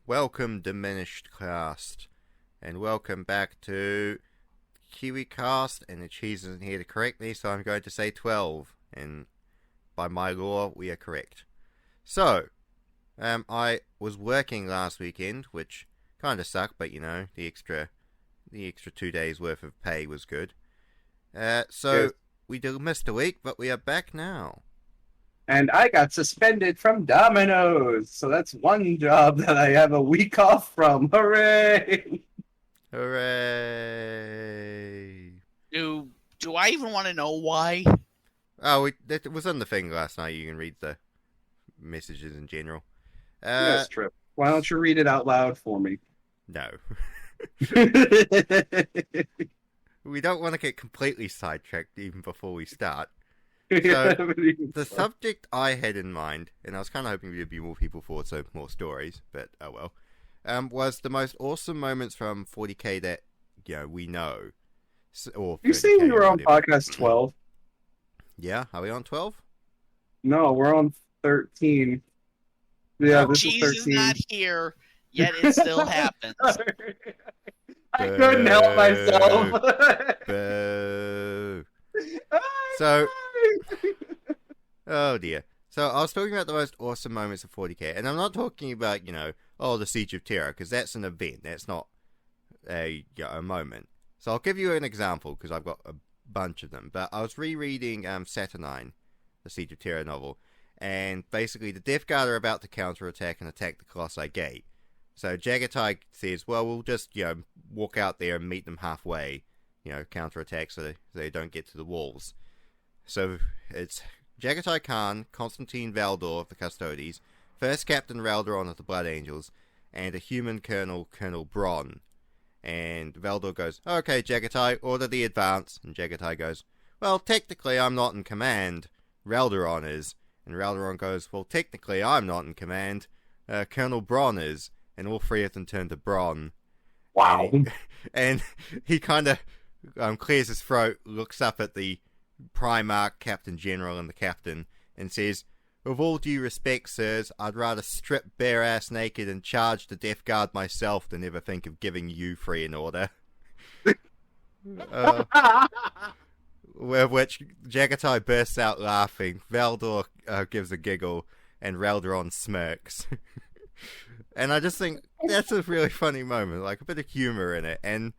Welcome, Diminished Cast, and welcome back to KiwiCast, and the cheese isn't here to correct me, so I'm going to say 12, and by my law, we are correct. So, I was working last weekend, which kind of sucked, but you know, the extra 2 days worth of pay was good. So, Yes. we missed a week, but we are back now. And I got suspended from Domino's, so that's one job that I have a week off from. Hooray! Hooray! Do I even want to know why? Oh, it was on the thing last night. You can read the messages in general. Yes, Trip. Why don't you read it out loud for me? No. We don't want to get completely sidetracked even before we start. So, the subject I had in mind, and I was kind of hoping there'd be more people for so more stories, but oh well, was the most awesome moments from 40k that, you know, we know. Or You see, 30K we were or on whatever. podcast 12. Yeah, are we on 12? No, we're on 13. Yeah, this Cheese is is 13. not here, yet it still happens. I couldn't help myself. Boo. So- Oh dear. So I was talking about the most awesome moments of 40k, and I'm not talking about, you know, the Siege of Terra, because that's an event. That's not a moment. So I'll give you an example, because I've got a bunch of them. But I was rereading Saturnine, the Siege of Terra novel, and basically the Death Guard are about to counterattack and attack the Colossi Gate. So Jagatai says, well, we'll just, you know, walk out there and meet them halfway, you know, counterattack so they don't get to the walls. So it's Jagatai Khan, Constantine Valdor of the Custodes, First Captain Raldoron of the Blood Angels, and a human colonel, Colonel Bronn. And Valdor goes, okay, Jagatai, order the advance. And Jagatai goes, well, technically I'm not in command. Raldoron is. And Raldoron goes, well, technically I'm not in command. Colonel Bronn is. And all three of them turn to Bronn. Wow. And he kind of clears his throat, looks up at the Primarch, Captain General, and the Captain, and says, with all due respect, sirs, I'd rather strip bare-ass naked and charge the Death Guard myself than ever think of giving you three an order. With which Jagatai bursts out laughing, Valdor gives a giggle, and Raldoron smirks. And I just think that's a really funny moment, like a bit of humor in it, and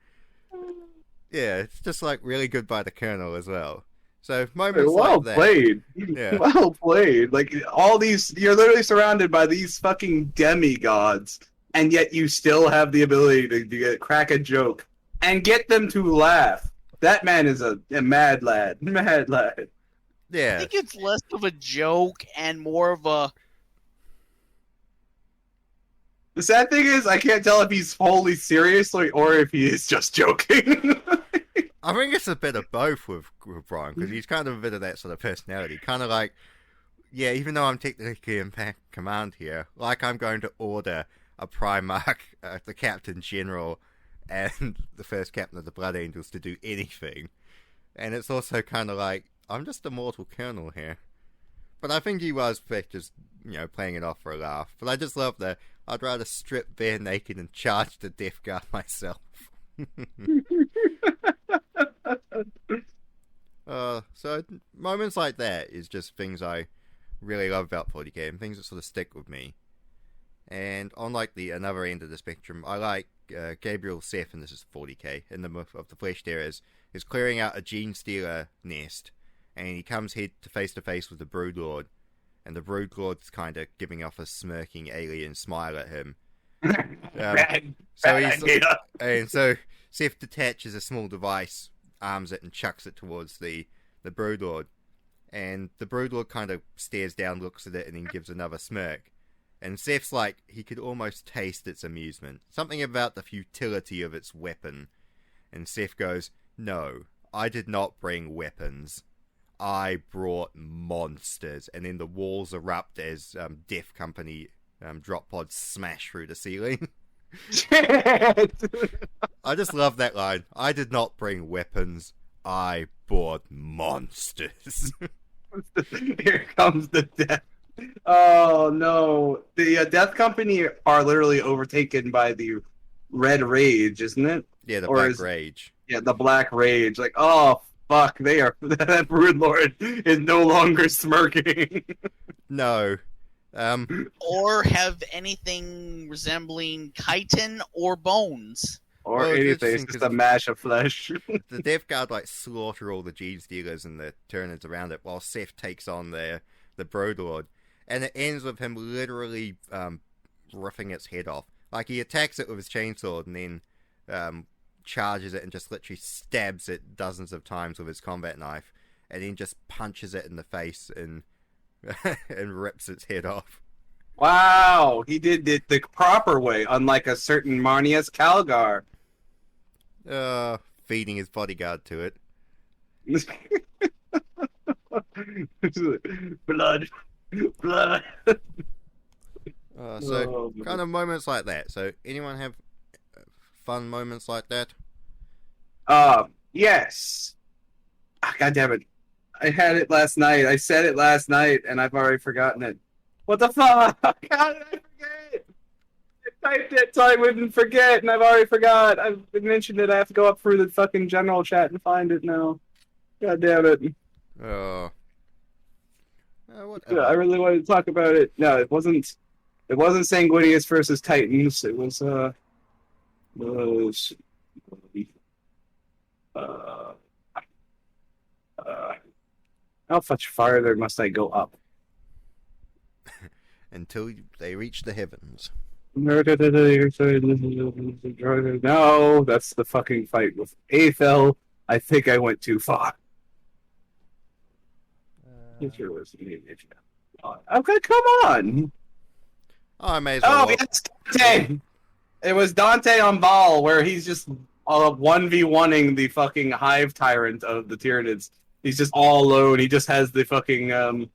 yeah, it's just like really good by the Colonel as well. So moments Well like that. played. Yeah. Well played. Like, all these, you're literally surrounded by these fucking demigods, and yet you still have the ability to crack a joke and get them to laugh. That man is a mad lad. Mad lad. I Yeah. think it's less of a joke and more of a. The sad thing is, I can't tell if he's wholly serious or if he is just joking. I think it's a bit of both with Brian, because he's kind of a bit of that sort of personality. Kind of like, yeah, even though I'm technically in command here, like I'm going to order a Primarch, the Captain General, and the First Captain of the Blood Angels to do anything. And it's also kind of like, I'm just a mortal colonel here. But I think he was just, you know, playing it off for a laugh. But I just love that I'd rather strip bare naked and charge the Death Guard myself. So moments like that is just things I really love about 40k and things that sort of stick with me. And on like the another end of the spectrum, I like Gabriel Seth, and this is 40k, in the of the Flesh Terrors, is clearing out a Gene Stealer nest, and he comes head to face with the Broodlord, and the Broodlord's kind of giving off a smirking alien smile at him. So Seth detaches a small device, arms it, and chucks it towards the Broodlord. And the Broodlord kind of stares down, looks at it, and then gives another smirk. And Seth's like, he could almost taste its amusement. Something about the futility of its weapon. And Seth goes, no, I did not bring weapons. I brought monsters. And then the walls erupt as Death Company drop pods smash through the ceiling. I just love that line. I did not bring weapons. I brought monsters. Here comes the death. Oh no, the Death Company are literally overtaken by the Red Rage, isn't it? Yeah, the Or Black is Rage. yeah the Black Rage? Like, oh fuck, they are that Brood Lord is no longer smirking. No. Or have anything resembling chitin or bones. Or Well, it's anything, it's interesting just 'cause a mash of flesh. the Death Guard like slaughter all the Gene Stealers and the Tyranids around it, while Seth takes on the Broodlord, and it ends with him literally ripping its head off. Like he attacks it with his chainsaw and then charges it and just literally stabs it dozens of times with his combat knife, and then just punches it in the face and and rips its head off. Wow, he did it the proper way, unlike a certain Marnius Calgar. Feeding his bodyguard to it. Blood, blood. So kind of moments like that. So anyone have fun moments like that? Yes. Ah, God damn it! I had it last night. I said it last night, and I've already forgotten it. What the fuck? How did I forget? I typed it so I wouldn't forget, and I've already forgot. I've mentioned it. I have to go up through the fucking general chat and find it now. God damn it! Whatever. I really wanted to talk about it. No, it wasn't. It wasn't Sanguinius versus Titans. It was how much farther must I go up? Until they reach the heavens. No, that's the fucking fight with Aethel. I think I went too far. Okay, come on. Oh, I may as well. Oh, yes, Dante. It was Dante on Baal, where he's just 1v1ing the fucking hive tyrant of the Tyranids. He's just all alone. He just has the fucking the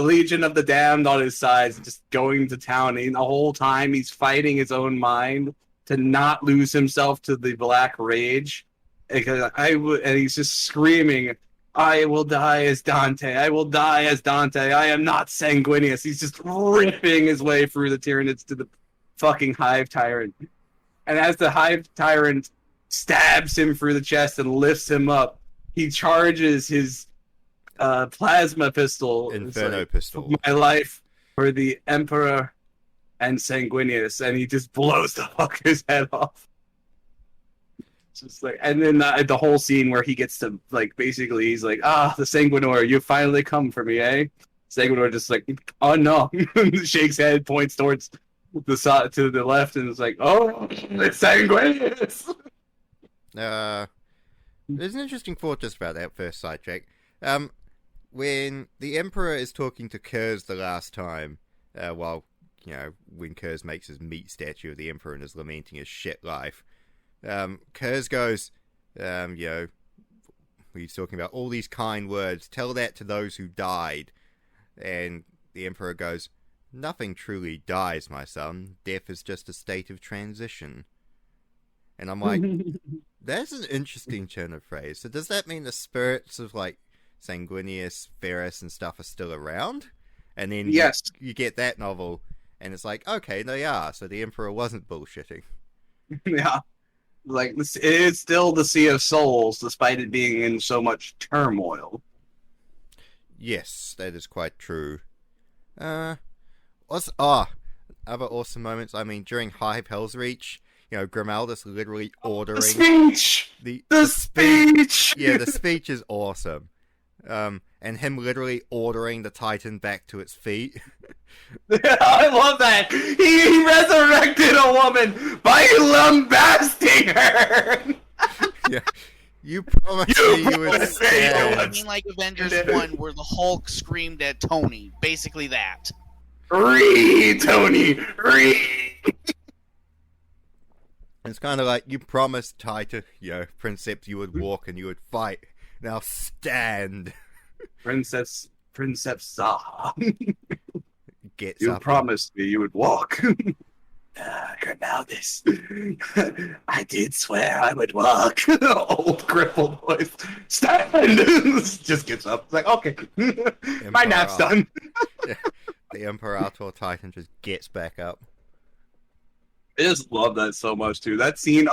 Legion of the Damned on his side, just going to town. And the whole time he's fighting his own mind to not lose himself to the Black Rage. And he's just screaming, I will die as Dante. I will die as Dante. I am not Sanguinius. He's just ripping his way through the Tyranids to the fucking Hive Tyrant. And as the Hive Tyrant stabs him through the chest and lifts him up, he charges his plasma pistol. Inferno pistol. My life for the Emperor and Sanguinius. And he just blows the fucker's head off. Just like, and then the whole scene where he gets to, like, basically he's like, the Sanguinor, you finally come for me, eh? Sanguinor just like, oh no, shakes head, points towards the side to the left, and it's like, oh, it's Sanguinius. There's an interesting thought just about that first sidetrack. When the Emperor is talking to Kurz the last time, when Kurz makes his meat statue of the Emperor and is lamenting his shit life, Kurz goes, he's talking about all these kind words, tell that to those who died. And the Emperor goes, nothing truly dies, my son. Death is just a state of transition. And I'm like, that's an interesting turn of phrase. So does that mean the spirits of, like, Sanguinius, Ferris, and stuff are still around? And then yes, you get that novel, and it's like, okay, they are. So the Emperor wasn't bullshitting. Yeah. Like, it's still the Sea of Souls, despite it being in so much turmoil. Yes, that is quite true. Other awesome moments. I mean, during Hive Hell's Reach, Grimaldus literally ordering the speech. The speech. Yeah, the speech is awesome. And him literally ordering the Titan back to its feet. I love that. He resurrected a woman by lambasting her. Yeah. You promised me you would I stand. mean, like Avengers 1, where the Hulk screamed at Tony. Basically that. Read, Tony. Read. It's kind of like, you promised Titan, Princeps, you would walk and you would fight. Now stand. Princeps Zaha. Gets You up. promised me you would walk. Grimaldus, I did swear I would walk. Old crippled voice. Stand! Just gets up. It's like, okay, my nap's done. The Imperator Titan just gets back up. I just love that so much, too. That scene,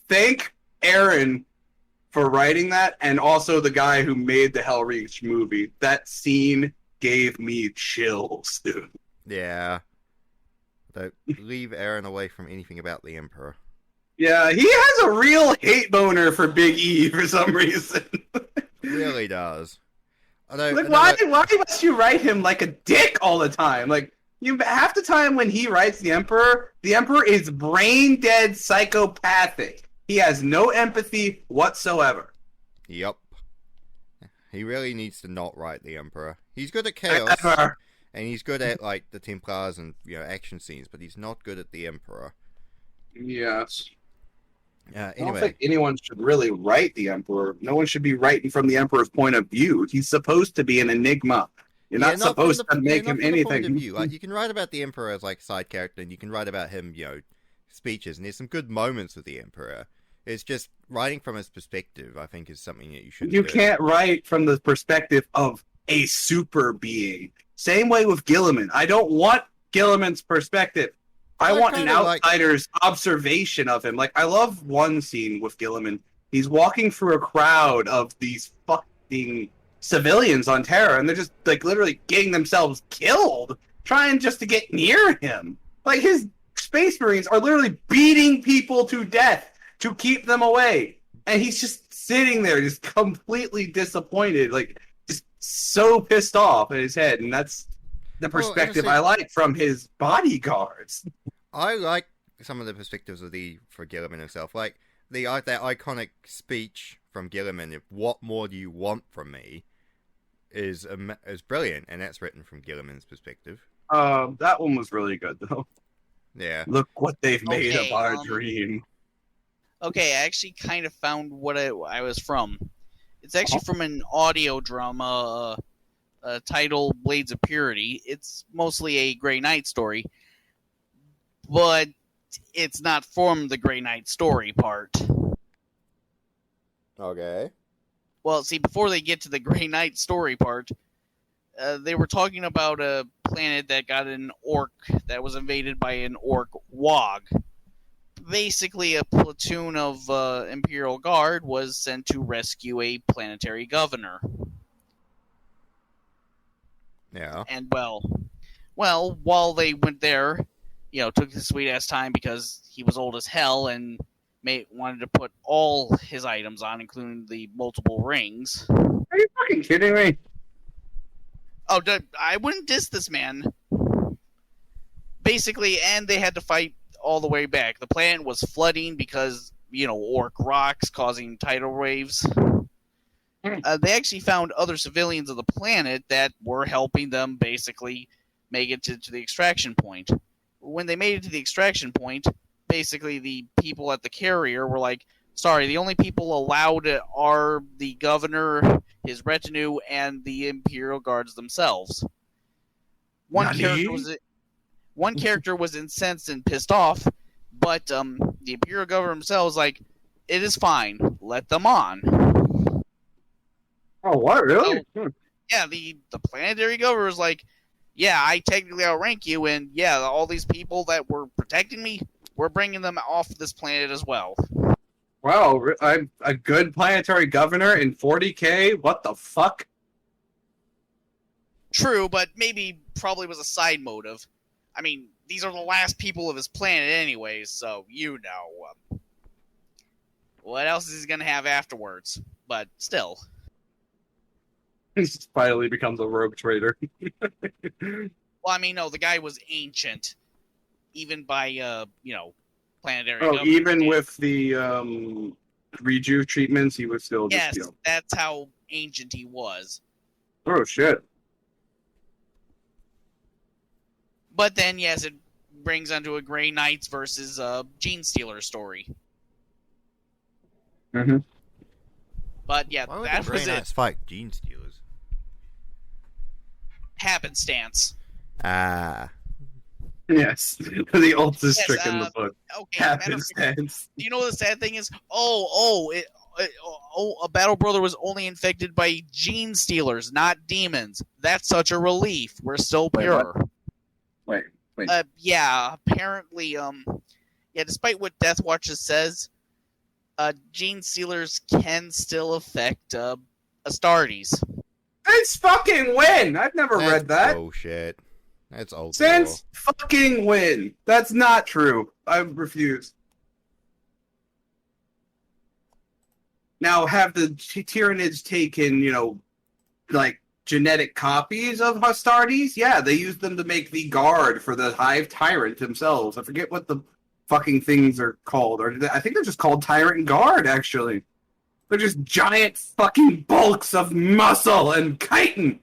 thank Aaron for writing that, and also the guy who made the Hellreach movie. That scene gave me chills, dude. Yeah. Don't leave Aaron away from anything about the Emperor. Yeah, he has a real hate boner for Big E for some reason. Really does. Although, Like, why must you write him like a dick all the time? Like, half the time when he writes the Emperor is brain dead psychopathic. He has no empathy whatsoever. Yep. He really needs to not write the Emperor. He's good at chaos, and he's good at like the Templars and action scenes, but he's not good at the Emperor. Yes. I don't Anyway, think anyone should really write the Emperor. No one should be writing from the Emperor's point of view. He's supposed to be an enigma. You're not supposed to make him anything. Like, you can write about the Emperor as like a side character, and you can write about him, speeches, and there's some good moments with the Emperor. It's just writing from his perspective, I think, is something that you should do. You can't write from the perspective of a super being. Same way with Gilliman. I don't want Gilliman's perspective. I want an outsider's observation of him. Like, I love one scene with Gilliman. He's walking through a crowd of these fucking civilians on Terra, and they're just, like, literally getting themselves killed, trying just to get near him. Like, his Space Marines are literally beating people to death to keep them away. And he's just sitting there, just completely disappointed, like, just so pissed off in his head. And that's the perspective I like from his bodyguards. I like some of the perspectives of for Gilliman himself. Like, that iconic speech from Gilliman, of "What more do you want from me?" is brilliant, and that's written from Gilliman's perspective. That one was really good, though. Yeah. Look what they've made of our dream. Okay, I actually kind of found what I was from. It's actually from an audio drama titled Blades of Purity. It's mostly a Grey Knight story, but it's not from the Grey Knight story part. Okay. Well, see, before they get to the Grey Knight story part, they were talking about a planet that got an orc that was invaded by an orc Wog. Basically, a platoon of Imperial Guard was sent to rescue a planetary governor. Yeah. And well, while they went there, took the sweet ass time because he was old as hell and wanted to put all his items on, including the multiple rings. Are you fucking kidding me? Oh, I wouldn't diss this man. Basically, and they had to fight all the way back. The planet was flooding because, orc rocks causing tidal waves. They actually found other civilians of the planet that were helping them basically make it to the extraction point. When they made it to the extraction point, basically the people at the carrier were like, sorry, the only people allowed are the governor, his retinue, and the Imperial Guards themselves. One character was incensed and pissed off, but the Imperial Governor himself was like, it is fine, let them on. Oh, what, really? So, yeah, the planetary governor was like, yeah, I technically outrank you, and yeah, all these people that were protecting me, we're bringing them off this planet as well. Wow, I'm a good planetary governor in 40K? What the fuck? True, but probably was a side motive. I mean, these are the last people of his planet anyways, so what else is he going to have afterwards? But still. He finally becomes a rogue trader. Well, I mean, no, the guy was ancient. Even by, planetary Oh, government. even with the reju treatments, he was still just, Yes, that's how ancient he was. Oh, shit. But then, yes, it brings onto a Grey Knights versus Gene Stealer story. Mm-hmm. But yeah, Why would that the was Grey it. Knights fight Gene Stealers? Happenstance. Ah. Yes, the oldest Yes, trick in the book. Okay, matter of fact, Happenstance. do you know what the sad thing is? A Battle Brother was only infected by gene stealers, not demons. That's such a relief. We're still Wait, pure. Wait. Yeah, apparently, despite what Deathwatch says, gene stealers can still affect Astartes. Since fucking when? I've never That's read that. bullshit. That's old. Since fucking when? That's not true. I refuse. Now, have the Tyranids taken, like, genetic copies of Astartes? Yeah, they used them to make the guard for the Hive Tyrant themselves. I forget what the fucking things are called. I think they're just called Tyrant Guard, actually. They're just giant fucking bulks of muscle and chitin.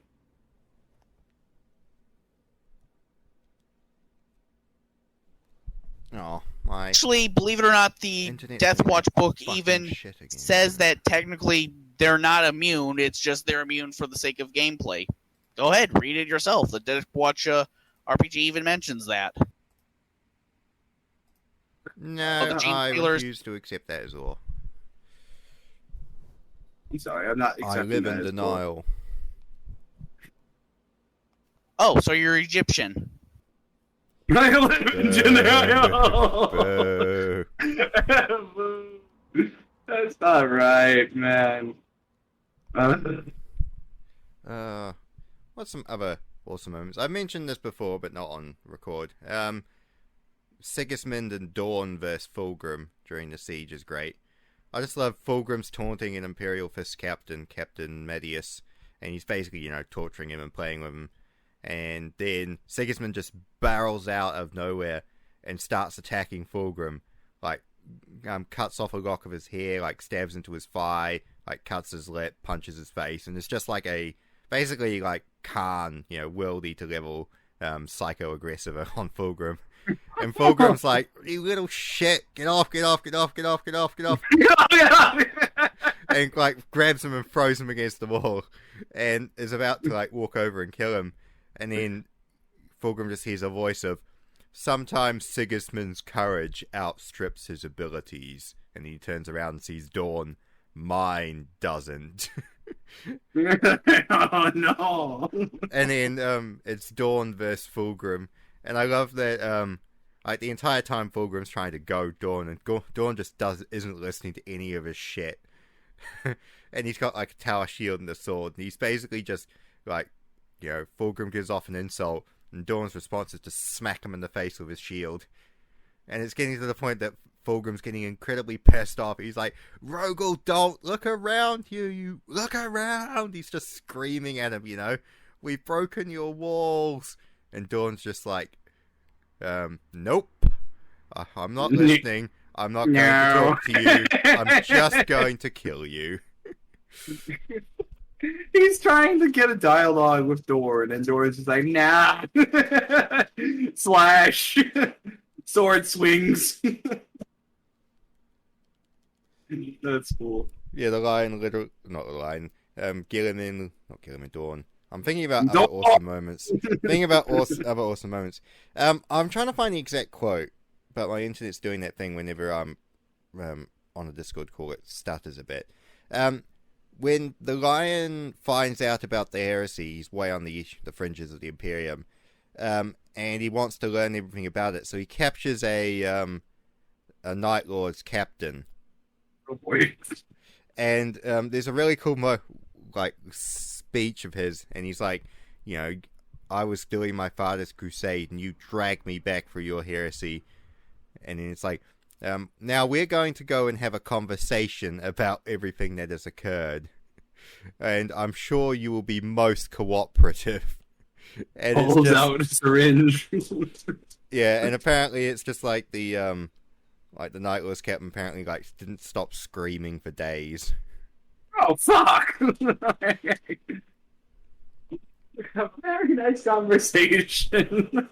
Oh, my Actually, believe it or not, the internet Deathwatch book fucking even shit again. says that technically they're not immune. It's just they're immune for the sake of gameplay. Go ahead, read it yourself. The Deathwatch RPG even mentions that. No, the gene I stealers- refuse to accept that as law. I'm sorry, I'm not I accepting live that in as denial. Oh, so you're Egyptian. I live in denial. Boo. That's not right, man. What's some other awesome moments? I've mentioned this before, but not on record. Sigismund and Dawn versus Fulgrim during the siege is great. I just love Fulgrim's taunting an Imperial Fist captain, Captain Medius, and he's basically, torturing him and playing with him. And then Sigismund just barrels out of nowhere and starts attacking Fulgrim. Like, cuts off a lock of his hair, like, stabs into his thigh, like, cuts his lip, punches his face, and it's just like basically, like, Khan, worldy to level, psycho-aggressive on Fulgrim. And Fulgrim's like, you little shit, get off. And, like, grabs him and throws him against the wall. And is about to, like, walk over and kill him. And then Fulgrim just hears a voice of, sometimes Sigismund's courage outstrips his abilities. And he turns around and sees Dawn. Mine doesn't. Oh no! And then it's Dawn versus Fulgrim. And I love that like the entire time Fulgrim's trying to go Dawn, and Dawn just isn't listening to any of his shit. And he's got like a tower shield and a sword, and he's basically just like, Fulgrim gives off an insult, and Dawn's response is to smack him in the face with his shield. And it's getting to the point that Fulgrim's getting incredibly pissed off. He's like, Rogel, don't look around you look around. He's just screaming at him, we've broken your walls. And Dawn's just like, nope, I'm not listening. I'm not going to talk to you. I'm just going to kill you. He's trying to get a dialogue with Dorn, and Dorn's just like, nah. Slash. Sword swings. That's cool. Yeah, the line, not the line. Gilliman, not Gilliman, Dawn. I'm thinking about other awesome moments. Other awesome moments. I'm trying to find the exact quote, but my internet's doing that thing whenever I'm on a Discord call. It stutters a bit. When the Lion finds out about the heresy, he's way on the fringes of the Imperium, and he wants to learn everything about it. So he captures a Night Lord's captain. Oh boy. And there's a really cool speech of his, and he's like, I was doing my father's crusade, and you dragged me back for your heresy. And then it's like, now we're going to go and have a conversation about everything that has occurred, and I'm sure you will be most cooperative. And it's Holds just, out a syringe. yeah, and apparently it's just like the Night Lord's captain apparently didn't stop screaming for days. Oh fuck! A very nice conversation.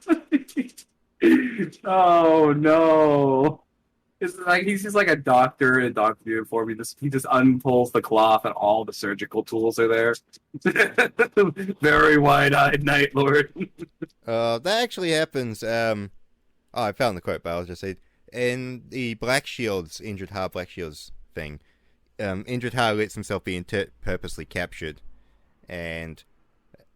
Oh no! It's like he's just like a doctor in a doctor uniform. He just unpulls the cloth and all the surgical tools are there. Very wide-eyed Night Lord. That actually happens. Oh, I found the quote, but I'll just say in the Black Shields, Indrid Har Black Shields thing, Indrid Har lets himself be purposely captured, and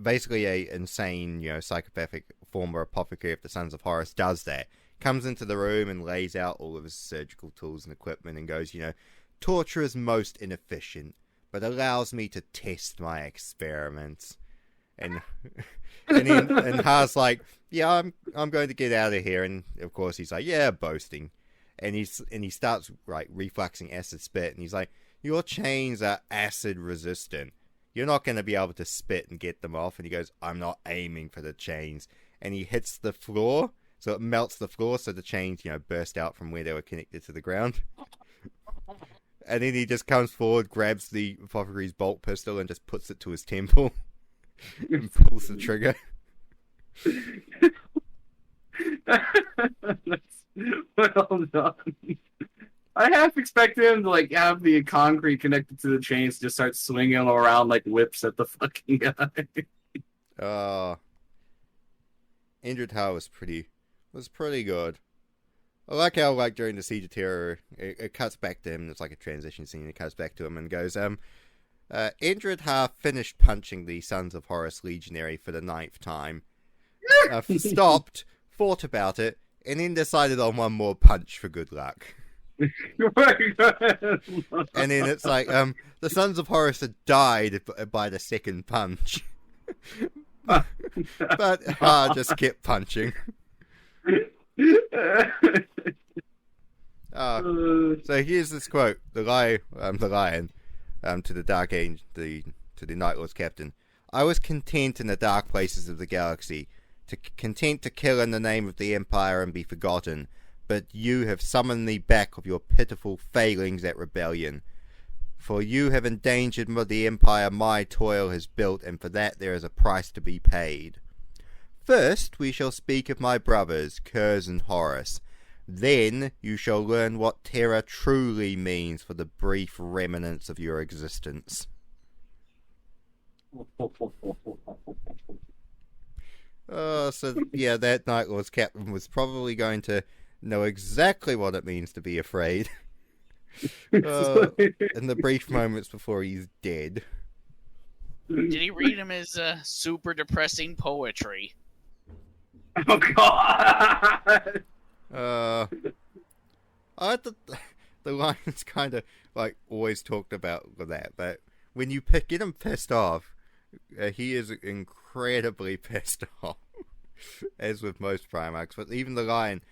basically a insane, psychopathic former apothecary of the Sons of Horus does that. Comes into the room and lays out all of his surgical tools and equipment and goes, torture is most inefficient, but allows me to test my experiments. And and Har's like, yeah, I'm going to get out of here. And of course he's like, yeah, boasting. And he starts refluxing acid spit, and he's like, your chains are acid resistant. You're not going to be able to spit and get them off. And he goes, I'm not aiming for the chains. And he hits the floor, so it melts the floor, so the chains, burst out from where they were connected to the ground. And then he just comes forward, grabs the apothecary's bolt pistol, and just puts it to his temple. And pulls the trigger. Well done. I half expected him to have the concrete connected to the chains, just start swinging around like whips at the fucking guy. Indrid Har was pretty good. I like how during the Siege of Terror, it cuts back to him. It's like a transition scene. It cuts back to him and goes, Indrid Har finished punching the Sons of Horus Legionary for the 9th time. Stopped, thought about it, and then decided on one more punch for good luck. And then it's like, the Sons of Horus had died by the second punch. But Har just kept punching. So here's this quote: the lion, to the Dark Angel, to the Night Lord's captain. I was content in the dark places of the galaxy, content to kill in the name of the Empire and be forgotten. But you have summoned me back of your pitiful failings at rebellion. For you have endangered the Empire my toil has built, and for that there is a price to be paid. First we shall speak of my brothers, Curze and Horus. Then you shall learn what terror truly means for the brief remnants of your existence. That Night Lord's captain was probably going to know exactly what it means to be afraid. In the brief moments before he's dead. Did he read him his super depressing poetry? Oh god! The Lion's kind of always talked about that, but when you get him pissed off, he is incredibly pissed off, as with most Primarchs. But even the Lion,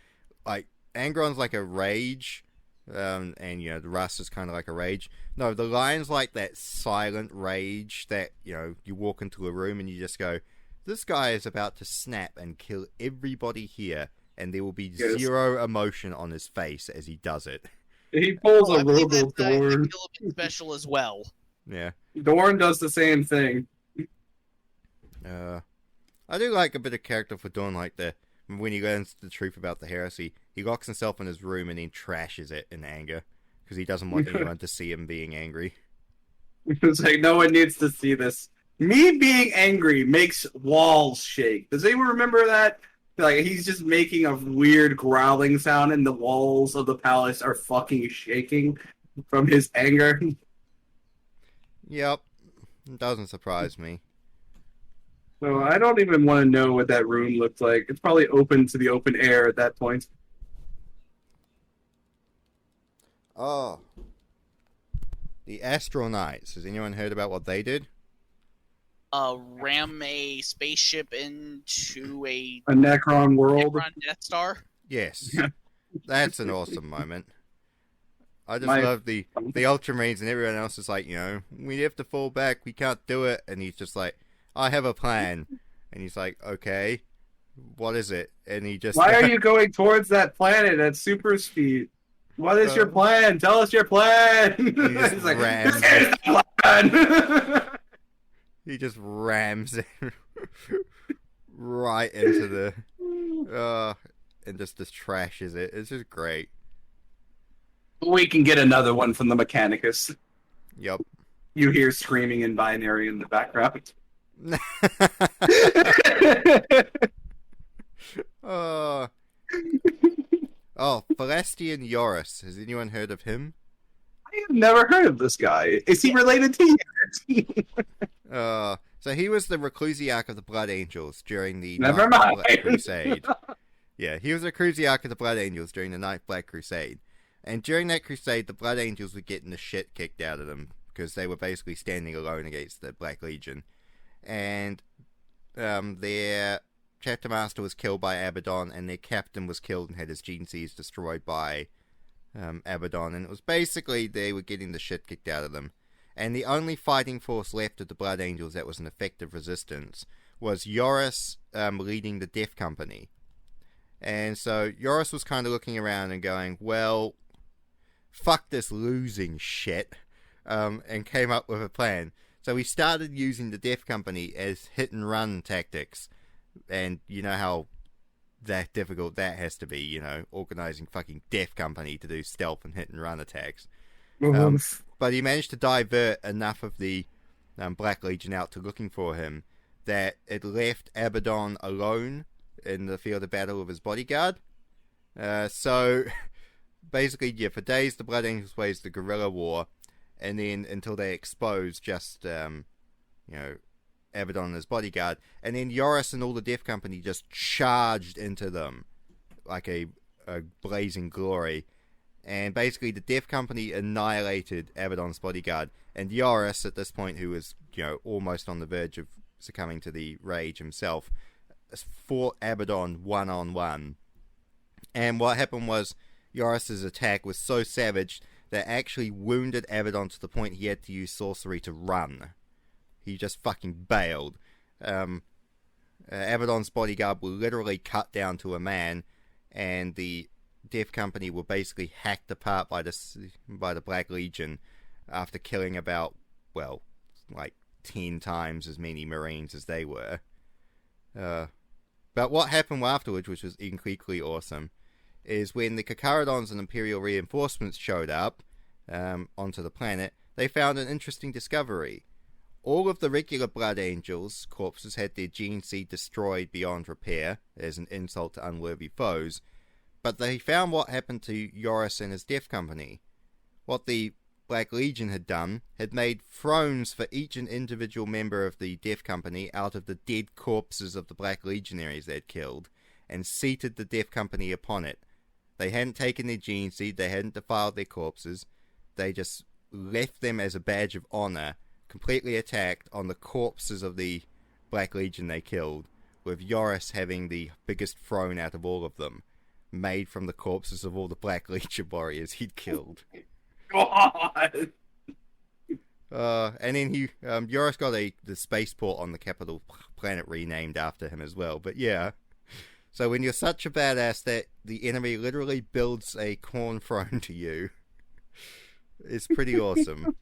Angron's like a rage, and the Rust is kind of like a rage. No, the Lion's like that silent rage that you walk into a room and you just go, this guy is about to snap and kill everybody here, and there will be zero emotion on his face as he does it. He pulls a Robo Dorn. Special as well. Yeah. Dorn does the same thing. I do like a bit of character for Dorn, when he learns the truth about the heresy, he locks himself in his room and then trashes it in anger, because he doesn't want anyone to see him being angry. It's like, no one needs to see this. Me being angry makes walls shake. Does anyone remember that? He's just making a weird growling sound and the walls of the palace are fucking shaking from his anger. Yep. It doesn't surprise me. So I don't even want to know what that room looked like. It's probably open to the open air at that point. Oh. The Astral Knights. Has anyone heard about what they did? Ram a spaceship into a Necron world. Necron Death Star? Yes. That's an awesome moment. I just love the Ultramarines and everyone else is like, we have to fall back, we can't do it. And he's just like, I have a plan. And he's like, okay, what is it? And he just... Why are you going towards that planet at super speed? What is your plan? Tell us your plan! He just like, rams this is the plan! He just rams it right into the... and just trashes it. It's just great. We can get another one from the Mechanicus. Yep. You hear screaming in binary in the background. Oh, Celestian Yoris. Has anyone heard of him? I have never heard of this guy. Is he related to you? So he was the Reclusiarch of the Blood Angels during the Never Ninth mind. Black Crusade. Yeah, he was the Reclusiarch of the Blood Angels during the Ninth Black Crusade. And during that crusade, the Blood Angels were getting the shit kicked out of them because they were basically standing alone against the Black Legion. And their chapter master was killed by Abaddon, and their captain was killed and had his gene seeds destroyed by Abaddon. And it was basically they were getting the shit kicked out of them. And the only fighting force left of the Blood Angels that was an effective resistance was Yoris leading the Death Company. And so Yoris was kind of looking around and going, well, fuck this losing shit, and came up with a plan. So we started using the Death Company as hit-and-run tactics. And you know how that difficult that has to be, you know, organizing fucking Death Company to do stealth and hit-and-run attacks. But he managed to divert enough of the Black Legion out to looking for him that it left Abaddon alone in the field of battle with his bodyguard. So basically, yeah, for days the Blood Angels waged the guerrilla war, and then until they exposed just, Abaddon and his bodyguard, and then Yoris and all the Death Company just charged into them like a blazing glory. And basically, the Death Company annihilated Abaddon's bodyguard. And Yoris, at this point, who was, almost on the verge of succumbing to the rage himself, fought Abaddon one-on-one. And what happened was, Yoris's attack was so savage that actually wounded Abaddon to the point he had to use sorcery to run. He just fucking bailed. Abaddon's bodyguard were literally cut down to a man, and the Death Company were basically hacked apart by the Black Legion after killing about, 10 times as many Marines as they were. But what happened afterwards, which was incredibly awesome, is when the Kakaradons and Imperial reinforcements showed up onto the planet, they found an interesting discovery. All of the regular Blood Angels' corpses had their gene seed destroyed beyond repair, as an insult to unworthy foes, but they found what happened to Yoris and his Death Company. What the Black Legion had done had made thrones for each and individual member of the Death Company out of the dead corpses of the Black Legionaries they had killed, and seated the Death Company upon it. They hadn't taken their gene seed, they hadn't defiled their corpses, they just left them as a badge of honor, completely attacked on the corpses of the Black Legion they killed, with Yoris having the biggest throne out of all of them, made from the corpses of all the Black Legion warriors he'd killed. God! And then Yoris got the spaceport on the capital planet renamed after him as well, but yeah. So when you're such a badass that the enemy literally builds a corn throne to you, it's pretty awesome.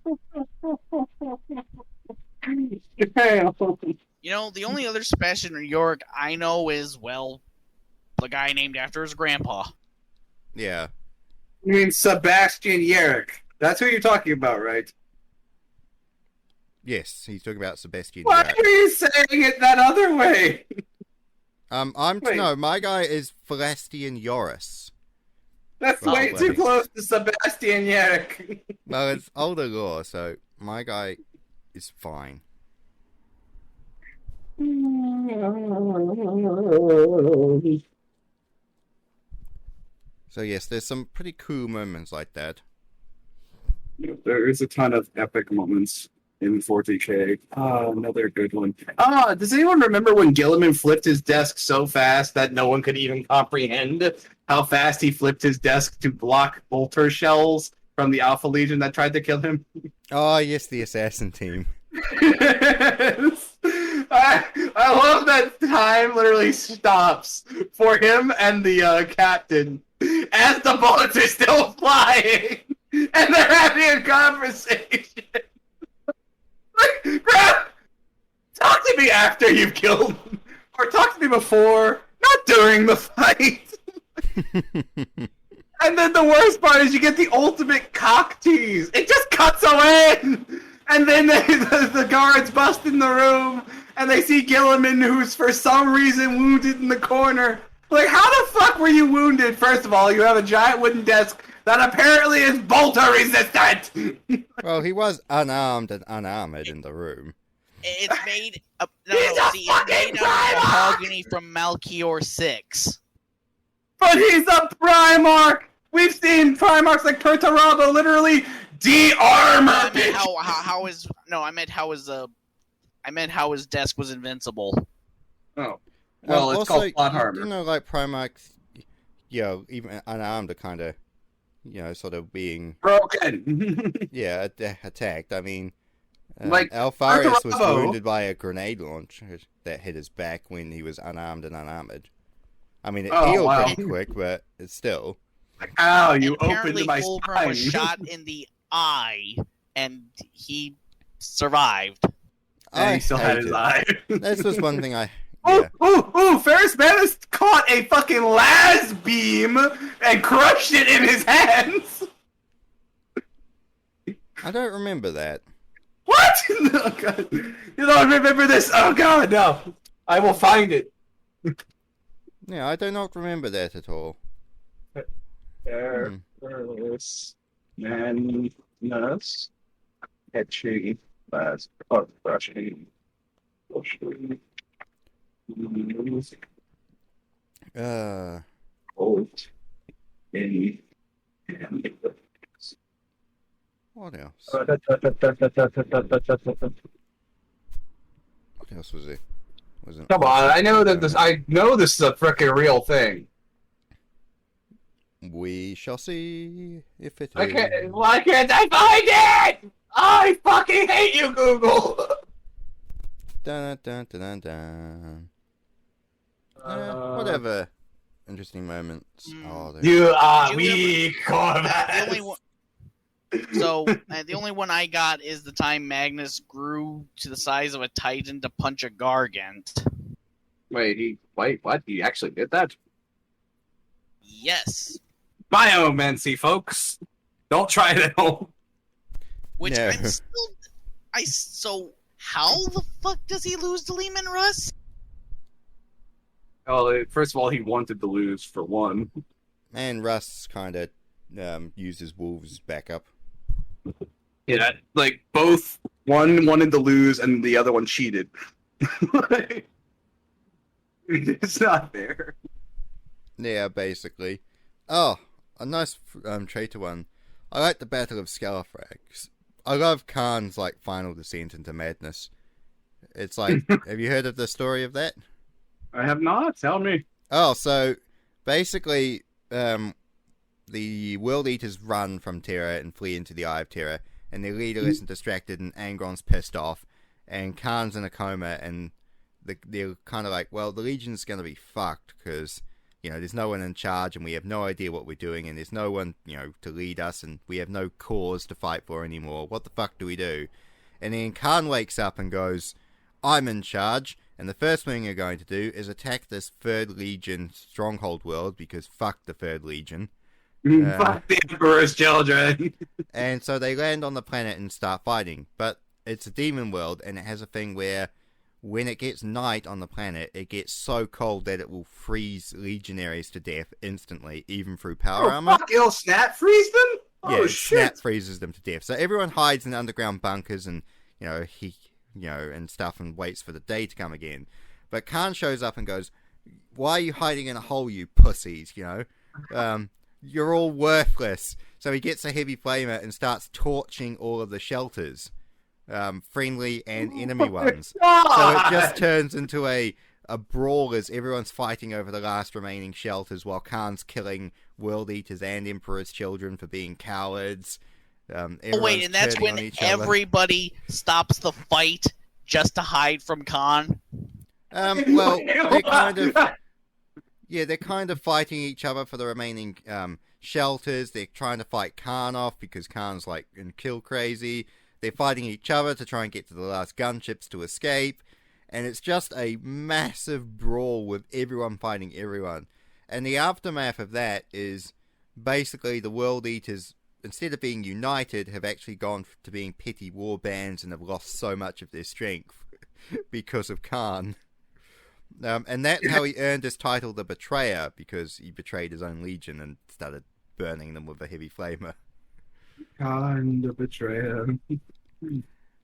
The only other Sebastian York I know is, the guy named after his grandpa. Yeah. You mean Sebastian Yerrick. That's who you're talking about, right? Yes, he's talking about Sebastian Why Jack. are you saying it that other way? Wait. No, my guy is Celestian Yoris. That's way too close to Sebastian Yerrick. Well, it's older lore, so my guy is fine. So yes, there's some pretty cool moments like that. There is a ton of epic moments in 40K. Another good one. Does anyone remember when Gilliman flipped his desk so fast that no one could even comprehend how fast he flipped his desk to block bolter shells from the Alpha Legion that tried to kill him? Oh yes, the assassin team. I love that time literally stops for him and the captain as the bullets are still flying and they're having a conversation. Grab, talk to me after you've killed him, or talk to me before, not during the fight. And then the worst part is you get the ultimate cock tease. It just cuts away, and then the guards bust in the room, and they see Gilliman, who's for some reason wounded in the corner, Like, how the fuck were you wounded? First of all, you have a giant wooden desk that apparently is bolter resistant. Well, he was unarmed and unarmored in the room. It's made He's a it's fucking made out of Primarch! mahogany from Malchior 6. But he's a Primarch. We've seen Primarchs like Perturabo literally de-armor. I meant bitch. I meant how his desk was invincible. Oh, well, it's also, called plot armor. You know, like Primarchs, you know, even unarmed are kind of, you know, sort of being, Broken. yeah, attacked. I mean, Like, Alpharius was Perturabo- wounded by a grenade launcher that hit his back when he was unarmed and unarmored. I mean, it Oh, healed wow. pretty quick, but it's still. Ow, you And apparently opened my Fulgrim was spine. shot in the eye, and he survived. And he still had his hated- eye. This was one thing I. Ooh, Yeah. ooh, Ferris Manus caught a fucking las beam and crushed it in his hands. I don't remember that. What? Oh, God. You don't remember this? Oh god, no. I will find it. Yeah, I do not remember that at all. Ferris Manus catching las crushing. Bolt in What else? Uh, What else was there? Wasn't Come on, I know that this. I know this is a freaking real thing. We shall see if it is. I can't. Why can't I find it? I fucking hate you, Google. Dun, dun, dun, dun, dun. Whatever interesting moments are there. You are You weak, The only Corvus. one, so the only one I got is the time Magnus grew to the size of a Titan to punch a Gargant. Wait, what? He actually did that? Yes, Biomancy, folks. Don't try it at home. which No. I'm still. So how the fuck does he lose to Lehman Russ? Well, first of all, he wanted to lose for one. And Russ kind of uses Wolves as backup. Yeah, like both. One wanted to lose, and the other one cheated. It's not fair. Yeah, basically. Oh, a nice traitor one. I like the Battle of Scalathrax. I love Khan's like final descent into madness. It's like, have you heard of the story of that? I have not. Tell me. Oh, so basically, the World Eaters run from Terra and flee into the Eye of Terra, and their leader isn't distracted, and Angron's pissed off, and Khan's in a coma, and they're kind of like, well, the Legion's going to be fucked, because, you know, there's no one in charge, and we have no idea what we're doing, and there's no one, you know, to lead us, and we have no cause to fight for anymore. What the fuck do we do? And then Khan wakes up and goes, I'm in charge, and the first thing you're going to do is attack this Third Legion stronghold world, because fuck the Third Legion. Fuck the Emperor's children. And so they land on the planet and start fighting. But it's a demon world, and it has a thing where when it gets night on the planet, it gets so cold that it will freeze legionaries to death instantly, even through power armor. Fuck, it'll snap freeze them? Yeah, Oh, it shit. snap freezes them to death. So everyone hides in underground bunkers and, and stuff, and waits for the day to come again. But Khan shows up and goes, why are you hiding in a hole, you pussies, you're all worthless. So he gets a heavy flamer and starts torching all of the shelters, friendly and enemy ones. So it just turns into a brawl as everyone's fighting over the last remaining shelters while Khan's killing World Eaters and Emperor's children for being cowards. Oh wait, Everyone's and that's turning on when each other. everybody stops the fight just to hide from Khan. Well, they're kind of fighting each other for the remaining shelters. They're trying to fight Khan off because Khan's like in kill crazy. They're fighting each other to try and get to the last gunships to escape. And it's just a massive brawl with everyone fighting everyone. And the aftermath of that is basically the World Eaters, instead of being united, have actually gone to being petty war bands and have lost so much of their strength because of Khan. And that's how he earned his title, the Betrayer, because he betrayed his own legion and started burning them with a heavy flamer. Kind of betrayer.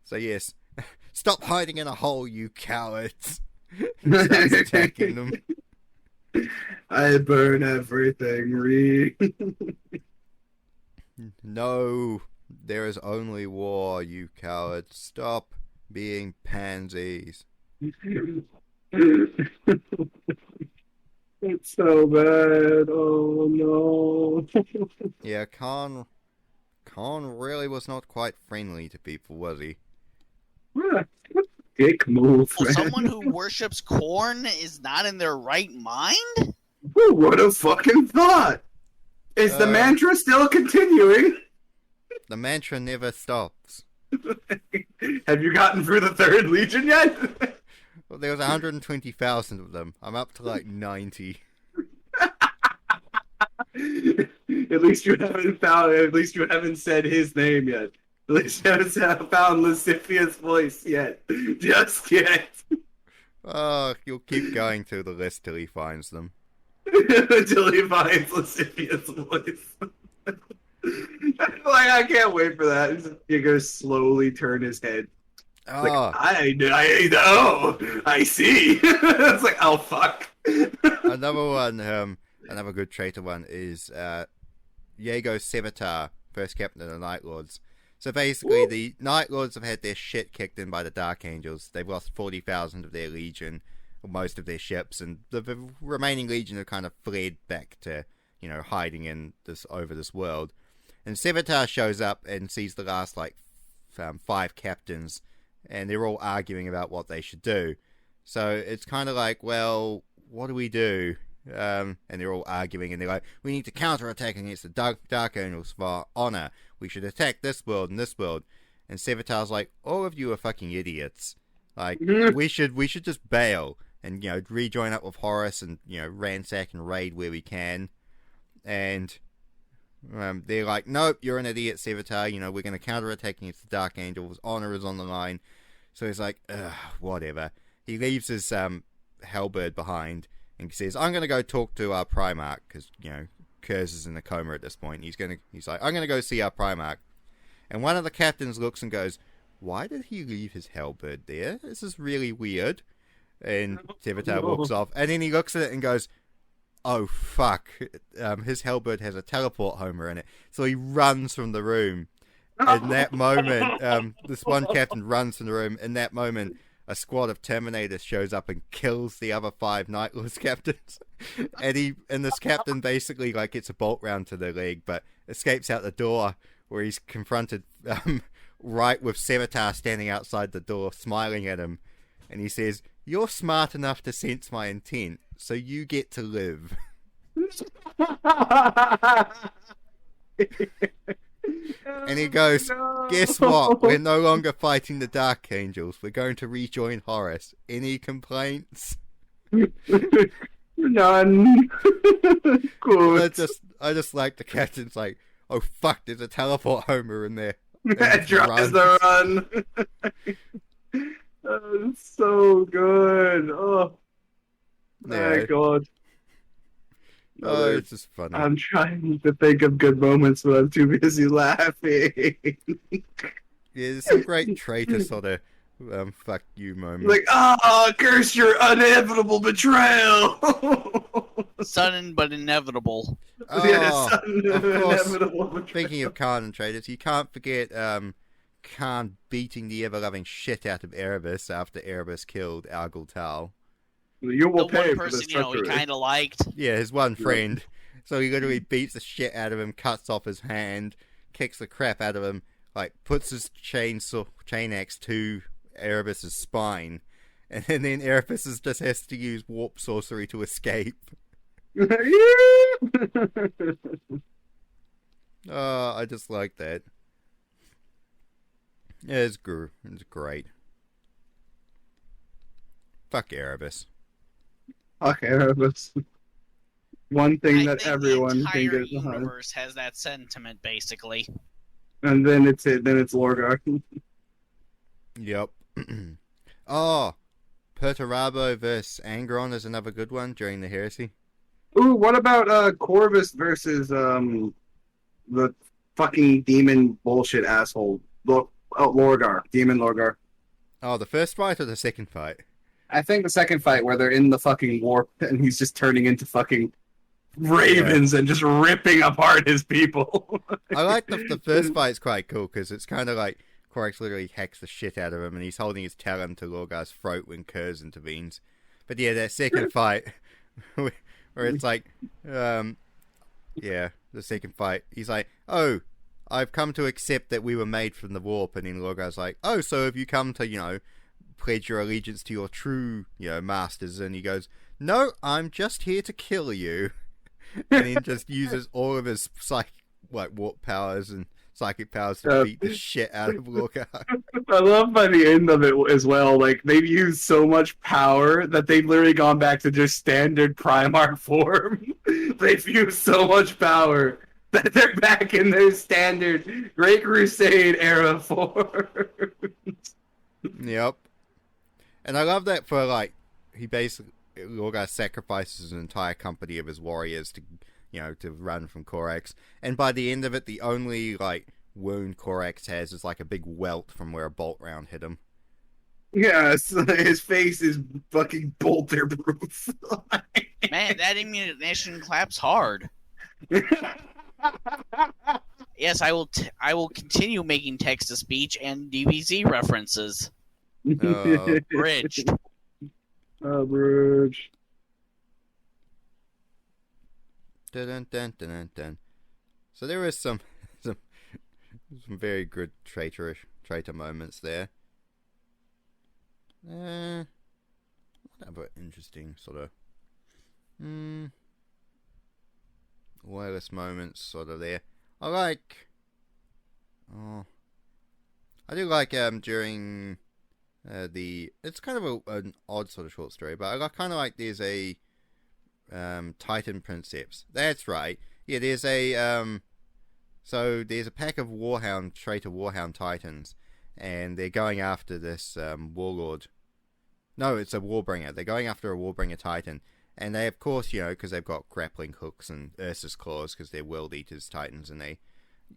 So yes, stop hiding in a hole, you cowards! He starts attacking them. I burn everything, Reed. No, there is only war, you cowards. Stop being pansies. It's so bad. Oh no. Yeah, Khan really was not quite friendly to people, was he? What a dick move, Oh, man. someone who worships corn is not in their right mind? Who would have fucking thought? Is the mantra still continuing? The mantra never stops. Have you gotten through the third legion yet? Well, there was 120,000 of them. I'm up to like 90. At least you haven't found. At least you haven't said his name yet. At least you haven't found Lucifia's voice yet. Just yet. Oh, you'll keep going through the list till he finds them. Until he finds Lucifia's voice. Like, I can't wait for that. He goes slowly turn his head. Oh, Like, I know. I see. It's like, oh fuck. another one, another good traitor one is Yago Sevatar, first captain of the Night Lords. So basically, the Night Lords have had their shit kicked in by the Dark Angels. They've lost 40,000 of their legion, or most of their ships, and the remaining legion have kind of fled back to, hiding in over this world. And Sevatar shows up and sees the last, 5 captains, and they're all arguing about what they should do. So it's kind of like, well, what do we do? And they're all arguing, and they're like, we need to counterattack against the Dark Angels for honor. We should attack this world and this world. And Sevatar's like, all of you are fucking idiots. Like, we should just bail and, rejoin up with Horus and, ransack and raid where we can. And they're like, nope, you're an idiot, Sevatar. We're going to counterattack against the Dark Angels. Honor is on the line. So he's like, whatever. He leaves his halberd behind and says, I'm going to go talk to our Primarch, because, Kurz is in a coma at this point. He's like, I'm going to go see our Primarch. And one of the captains looks and goes, why did he leave his halberd there? This is really weird. And Sevatar walks off, and then he looks at it and goes, oh fuck, his halberd has a teleport homer in it. So he runs from the room. In that moment, this one captain runs from the room. In that moment, a squad of Terminators shows up and kills the other 5 Night Lords captains. And this captain basically gets a bolt round to the leg, but escapes out the door, where he's confronted right with Sevatar standing outside the door, smiling at him. And he says, you're smart enough to sense my intent, so you get to live. And he goes, guess what? We're no longer fighting the Dark Angels. We're going to rejoin Horus. Any complaints? None. Good. I just like the captain's like, oh fuck, there's a teleport homer in there. That tries the run. It's so good. Oh my god. Oh, it's just funny. I'm trying to think of good moments, but I'm too busy laughing. Yeah, there's some great traitor sort of fuck you moments. Like, curse your inevitable betrayal. Sudden but inevitable. Oh, Yeah, of course. inevitable betrayal. Speaking of Khan and traitors, you can't forget Khan beating the ever-loving shit out of Erebus after Erebus killed Argel Tal. You will The pay one for person, this he treachery. kind of liked. Yeah, his one friend. So he literally beats the shit out of him, cuts off his hand, kicks the crap out of him, puts his chain axe to Erebus's spine, and then Erebus just has to use warp sorcery to escape. Oh, I just like that. Yeah, it's great. Fuck Erebus. Fuck Erebus. One thing I that think everyone the can entire get behind. universe has that sentiment, basically. And then it's Lorgar. Yep. Oh, Perturabo versus Angron is another good one during the heresy. Ooh, what about Corvus versus the fucking demon bullshit asshole? Lorgar, demon Lorgar. Oh, the first fight or the second fight? I think the second fight where they're in the fucking warp and he's just turning into fucking ravens and just ripping apart his people. I like the first fight's quite cool because it's kind of like Corax literally hacks the shit out of him and he's holding his talon to Lorgar's throat when Kurz intervenes. But yeah, that second fight where it's like, the second fight, he's like, oh, I've come to accept that we were made from the warp, and then Lorgar's like, oh, so have you come to, pledge your allegiance to your true, masters? And he goes, no, I'm just here to kill you. And then just uses all of his warp powers and psychic powers to beat the shit out of Lorgar. I love by the end of it as well, like, they've used so much power that they've literally gone back to just standard Primarch form. They've used so much power that they're back in their standard Great Crusade era form. Yep. And I love that for, Lorgar sacrifices an entire company of his warriors to run from Corax. And by the end of it, the only, wound Corax has is, a big welt from where a bolt round hit him. Yes, his face is fucking bolter proof. Man, that ammunition claps hard. Yes, I will continue making text-to-speech and DBZ references. Bridged. Bridge. Dun, dun, dun, dun, dun. So there is some very good traitor moments there. What other interesting sort of wireless moments sort of there. I do like during it's kind of an odd sort of short story, but I kind of like there's a Titan Princeps. That's right. Yeah, there's a so there's a pack of traitor Warhound Titans, and they're going after this warlord. No, it's a Warbringer. They're going after a Warbringer Titan, and they, of course, because they've got grappling hooks and Ursus claws, because they're World Eaters Titans, and they,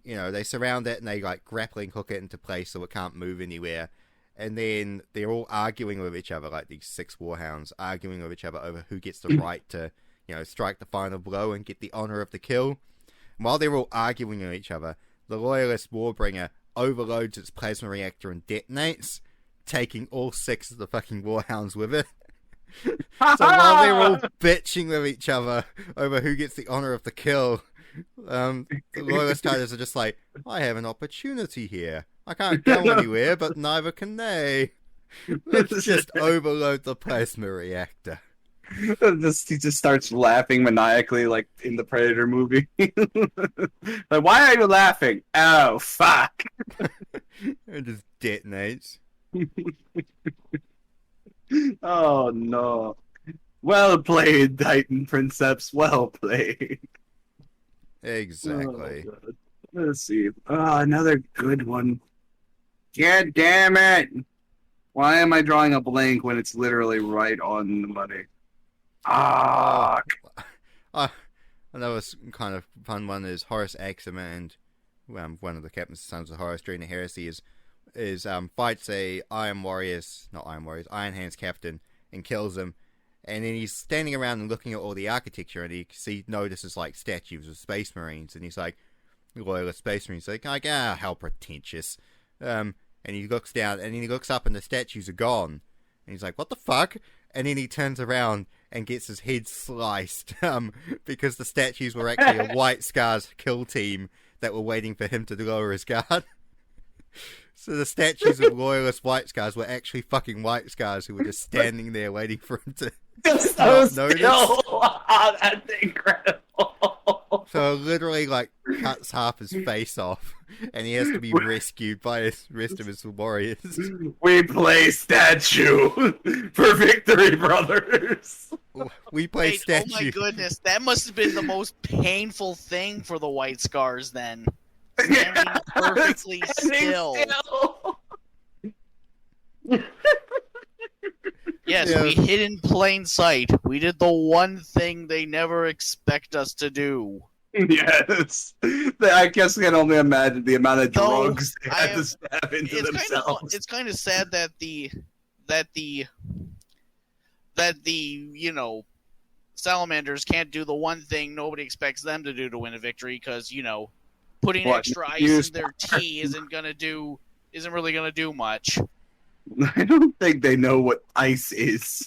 they surround it and they grappling hook it into place so it can't move anywhere. And then they're all arguing with each other, like these 6 Warhounds, arguing with each other over who gets the right to, strike the final blow and get the honor of the kill. And while they're all arguing with each other, the Loyalist Warbringer overloads its plasma reactor and detonates, taking all 6 of the fucking Warhounds with it. So while they're all bitching with each other over who gets the honor of the kill, the Loyalist Titans are just like, I have an opportunity here. I can't go anywhere, but neither can they. Let's just overload the plasma reactor. He just starts laughing maniacally, like in the Predator movie. Like, why are you laughing? Oh, fuck. It just detonates. Oh, no. Well played, Titan Princeps. Well played. Exactly. Oh, let's see. Oh, another good one. God damn it! Why am I drawing a blank when it's literally right on the money? Another kind of fun one is Horus Axima, and one of the captains of Sons of Horus during the heresy is fights a Iron Hands captain and kills him, and then he's standing around and looking at all the architecture, and he notices statues of Space Marines, and he's like, Loyalist Space Marines, like how pretentious. And he looks down, and then he looks up, and the statues are gone. And he's like, what the fuck? And then he turns around and gets his head sliced, because the statues were actually a White Scars kill team that were waiting for him to lower his guard. So the statues of Loyalist White Scars were actually fucking White Scars who were just standing there waiting for him to not notice. Oh, that's incredible. So it literally cuts half his face off, and he has to be rescued by the rest of his warriors. We play statue for victory, brothers. We play statue. Oh my goodness, that must have been the most painful thing for the White Scars then. Standing perfectly still. Yes, Yeah. we hid in plain sight. We did the one thing they never expect us to do. Yes. I guess I can only imagine the amount of Though, drugs they I had am- to stab into It's themselves. it's kind of sad that the salamanders can't do the one thing nobody expects them to do to win a victory, because putting What, extra ice use in their tea isn't really gonna do much. I don't think they know what ice is.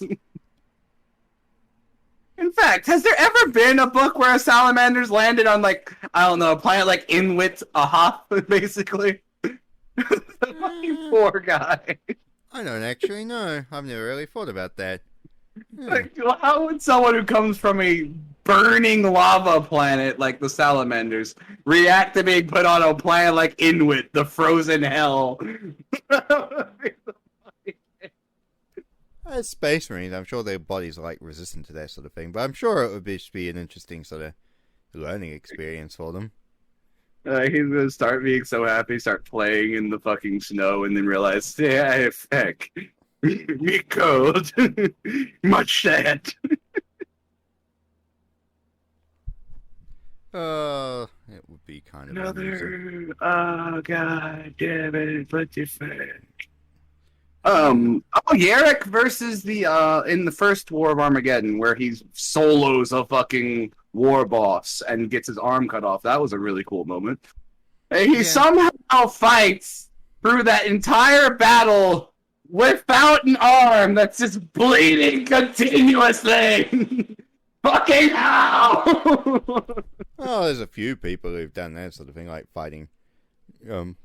In fact, has there ever been a book where a salamander's landed on, like, I don't know, a planet like Inwit Ahaf, basically? The fucking poor guy. I don't actually know. I've never really thought about that. Like, how would someone who comes from a burning lava planet like the salamanders react to being put on a planet like Inwit, the frozen hell? As Space Marines, I'm sure their bodies are like resistant to that sort of thing, but I'm sure it would just be an interesting sort of learning experience for them. He's gonna start being so happy, start playing in the fucking snow, and then realize, yeah, heck, me cold, much sad. It would be kind of amusing. Oh god damn it, but you fake. Yarrick versus the in the first War of Armageddon, where he solos a fucking war boss and gets his arm cut off. That was a really cool moment. And he somehow fights through that entire battle without an arm that's just bleeding continuously. Fucking hell! Oh, there's a few people who've done that sort of thing, like fighting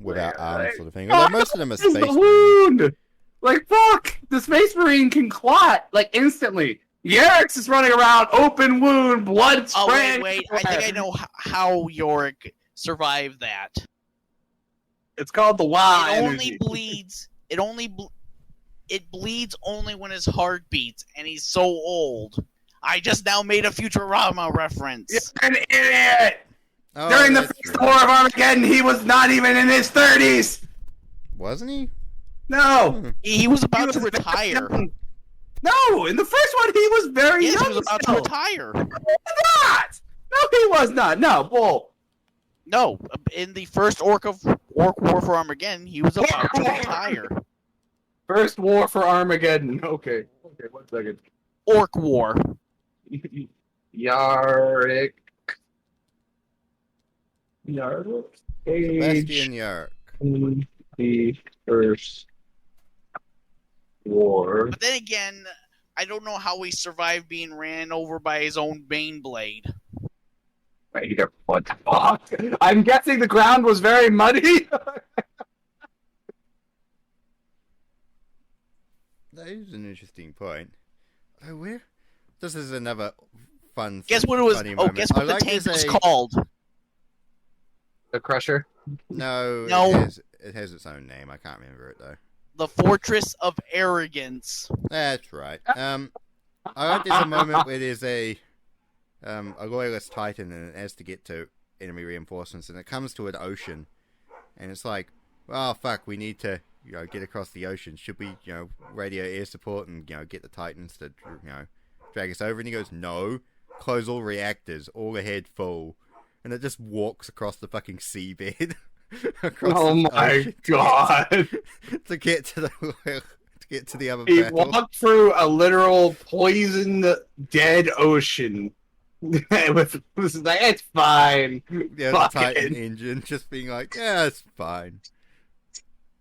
without arms Like, sort of thing. Although most of them are This is Space the Marines. wound! Like, fuck! The Space Marine can clot, like, instantly. Yarrick's is running around, open wound, blood Oh spraying. wait! I think I know how Yorick survived that. It's called the WoW It only energy. bleeds. It bleeds only when his heart beats, and he's so old. I just now made a Futurama reference. You're an idiot! Oh, During the that's first true. War of Armageddon, he was not even in his 30s! Wasn't he? No! He was He about was to very retire. young. No! In the first one, he was very Yes, young. he was about to still. retire. No, he was not! No, he was not. No, bull. No, in the first Orc War for Armageddon, he was about to retire. First War for Armageddon. Okay, 1 second. Orc War. Yarrick. Age Sebastian Yarrick. in the First War. But then again, I don't know how he survived being ran over by his own Bane Blade. Wait, what the fuck? I'm guessing the ground was very muddy. That is an interesting point. Oh, where? This is another fun. Guess what it was? funny Oh, moment. guess I what the like tank there's was a- called? The Crusher. No, No. It has its own name. I can't remember it though. The Fortress of Arrogance. That's right. I like there's a moment where there's a loyalist Titan and it has to get to enemy reinforcements and it comes to an ocean and it's like, oh fuck, we need to get across the ocean. Should we radio air support and get the Titans to drag us over? And he goes, no, close all reactors, all ahead full, and it just walks across the fucking seabed. across Oh the my ocean god. to get to the other He battle. walked through a literal poisoned dead ocean. with like, it's fine. Yeah, the Fuck Titan it. engine just being like, yeah, it's fine.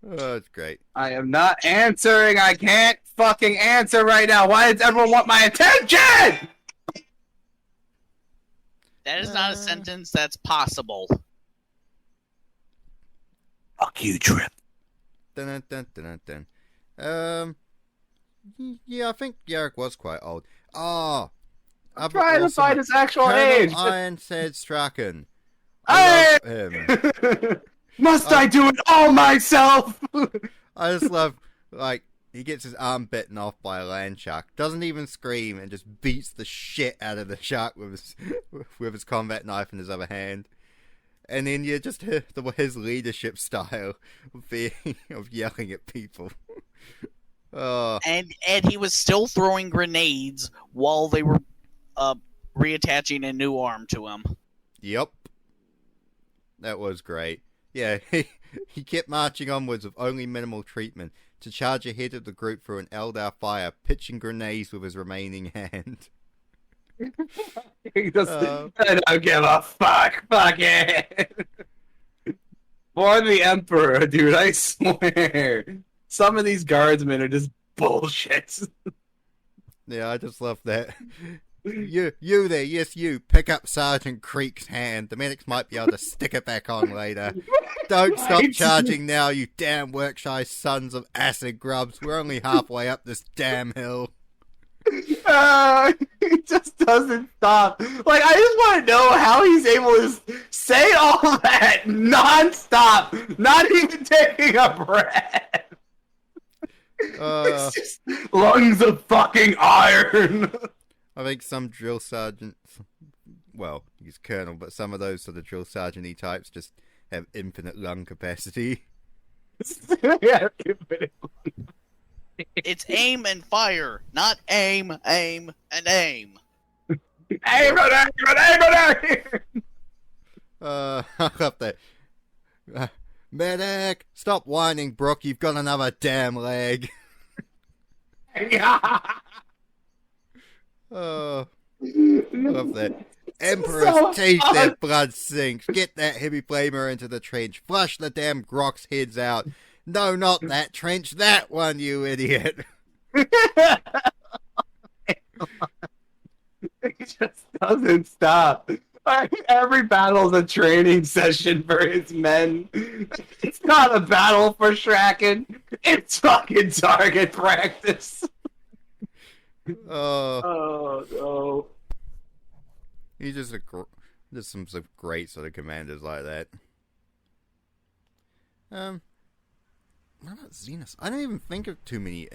Oh, it's great. I am not answering. I can't fucking answer right now. Why does everyone want my attention? That is not a sentence that's possible. Fuck you, Trip. Dun, dun, dun, dun, dun. Yeah, I think Yarrick was quite old. Oh, I'm trying to find his actual Colonel age. Ironhead Strachan. Hey! I love him. Must I do it all myself? I just love, like, he gets his arm bitten off by a land shark, doesn't even scream, and just beats the shit out of the shark with his combat knife in his other hand. And then you just hear his leadership style of yelling at people. and he was still throwing grenades while they were reattaching a new arm to him. Yep. That was great. Yeah, he kept marching onwards with only minimal treatment to charge ahead of the group through an Eldar fire, pitching grenades with his remaining hand. He just, I don't give a fuck. Fuck it. For the Emperor, dude, I swear. Some of these guardsmen are just bullshit. Yeah, I just love that. You there, yes you, pick up Sergeant Creek's hand. The medics might be able to stick it back on later. Don't stop charging now, you damn work-shy sons of acid grubs. We're only halfway up this damn hill. He just doesn't stop. Like, I just want to know how he's able to say all that non-stop, not even taking a breath. It's just lungs of fucking iron. I think some drill sergeants, well, he's colonel, but some of those sort of drill sergeant-y types just have infinite lung capacity. Yeah, infinite. It's aim and fire, not aim, aim, and aim. Aim and aim and aim and aim! I love that. Medic, stop whining, Brooke. You've got another damn leg. Oh, I love that. Emperor's So teeth, fun. their blood sinks. Get that heavy flamer into the trench. Flush the damn Grok's heads out. No, not that trench. That one, you idiot. He just doesn't stop. Every battle's a training session for his men. It's not a battle for Shraken. It's fucking target practice. Oh no. He's just just some sort of great sort of commanders like that. What about Xenos? I don't even think of too many.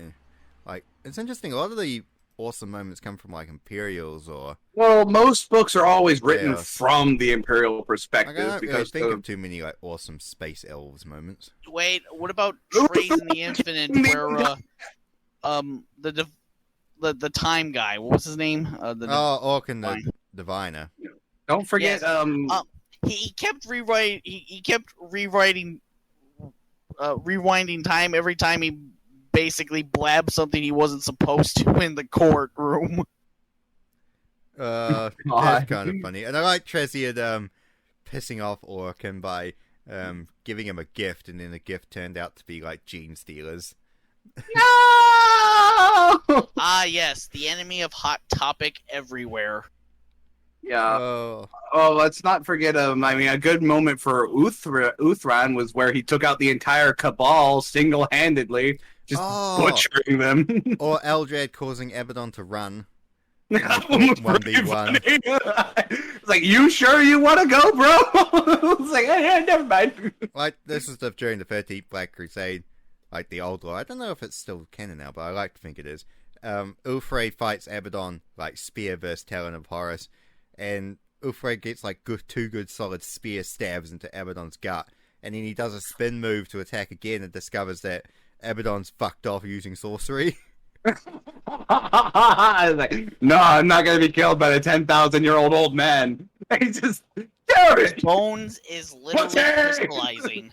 Like, it's interesting. A lot of the awesome moments come from like Imperials or. Well, most books are always written Chaos. from the Imperial Like, I perspective don't really because think of too many like awesome space elves moments. Wait, what about Trays in the Infinite, where the time guy? What was his name? Orc and the Diviner. don't forget Yes. He kept rewriting. He kept rewriting, rewinding time every time he basically blabbed something he wasn't supposed to in the courtroom. That's kind of funny. And I like Treziad pissing off Orkin by giving him a gift, and then the gift turned out to be like gene stealers. No! Ah, yes, the enemy of Hot Topic everywhere. Yeah. Oh, Let's not forget. I mean, a good moment for Uthran was where he took out the entire Cabal single-handedly, just butchering them. or Eldrad causing Abaddon to run. That one was 1v1. pretty funny. It's like, you sure you want to go, bro? It's like, yeah, never mind. Like, this is stuff during the 13th Black Crusade, like the old law. I don't know if it's still canon now, but I like to think it is. Ulfray fights Abaddon, like, spear versus Talon of Horus, and Ulfray gets, like, two good solid spear stabs into Abaddon's gut, and then he does a spin move to attack again and discovers that Abaddon's fucked off using sorcery. I was like, no, I'm not going to be killed by the 10,000-year-old old man. He just, dude! Bones is literally Okay. crystallizing.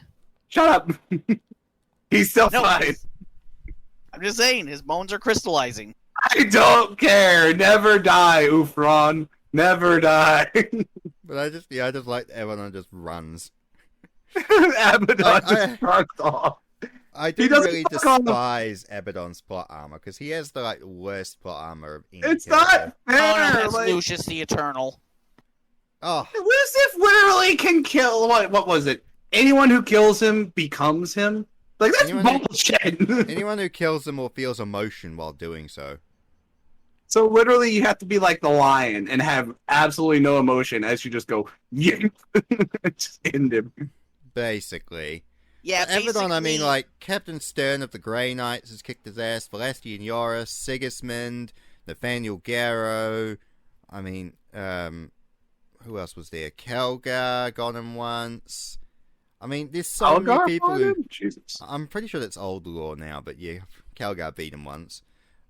Shut up. He's still No, fine. I'm just saying, his bones are crystallizing. I don't care. Never die, Ufron. Never die. But I just like Abaddon just runs. Abaddon I- just starts off. I He do doesn't really fuck on the- despise Abaddon's plot armor, because he has the like worst plot armor of any It's character. not Oh no, fair. that's Like, Lucius the Eternal. Oh, Lucifer literally can kill. What was it? Anyone who kills him becomes him. Like, that's Anyone who- bullshit. anyone who kills him or feels emotion while doing so. So literally, you have to be like the lion and have absolutely no emotion as you just go, yeah, just end him. Basically. Yeah, But Abaddon, I mean, basically- like, Captain Stern of the Grey Knights has kicked his ass, Valestian Yoris, Sigismund, Nathaniel Garrow, I mean, who else was there? Kelgar got him once. I mean, there's so many people who... Jesus. I'm pretty sure that's old lore now, but yeah, Calgar beat him once.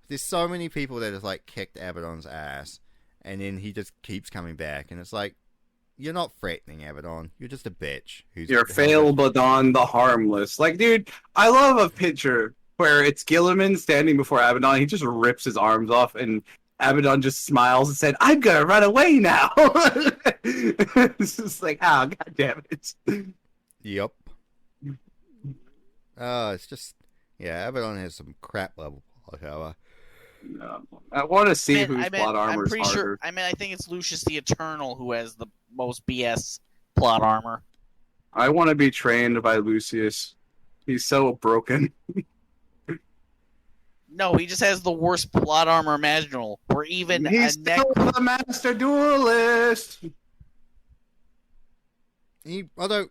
There's so many people that have like kicked Abaddon's ass, and then he just keeps coming back, and it's like, you're not threatening Abaddon. You're just a bitch. You're Failbadon the Harmless. Like, dude, I love a picture where it's Gilliman standing before Abaddon. He just rips his arms off, and Abaddon just smiles and said, "I'm gonna run away now." It's just like, oh, god damn it. Yep. It's just, yeah, Abaddon has some crap level plot power. I want to see whose plot armor is harder. Sure, I think it's Lucius the Eternal who has the most BS plot armor. I want to be trained by Lucius. He's so broken. No, he just has the worst plot armor imaginable. Or even He's still the master duelist. Although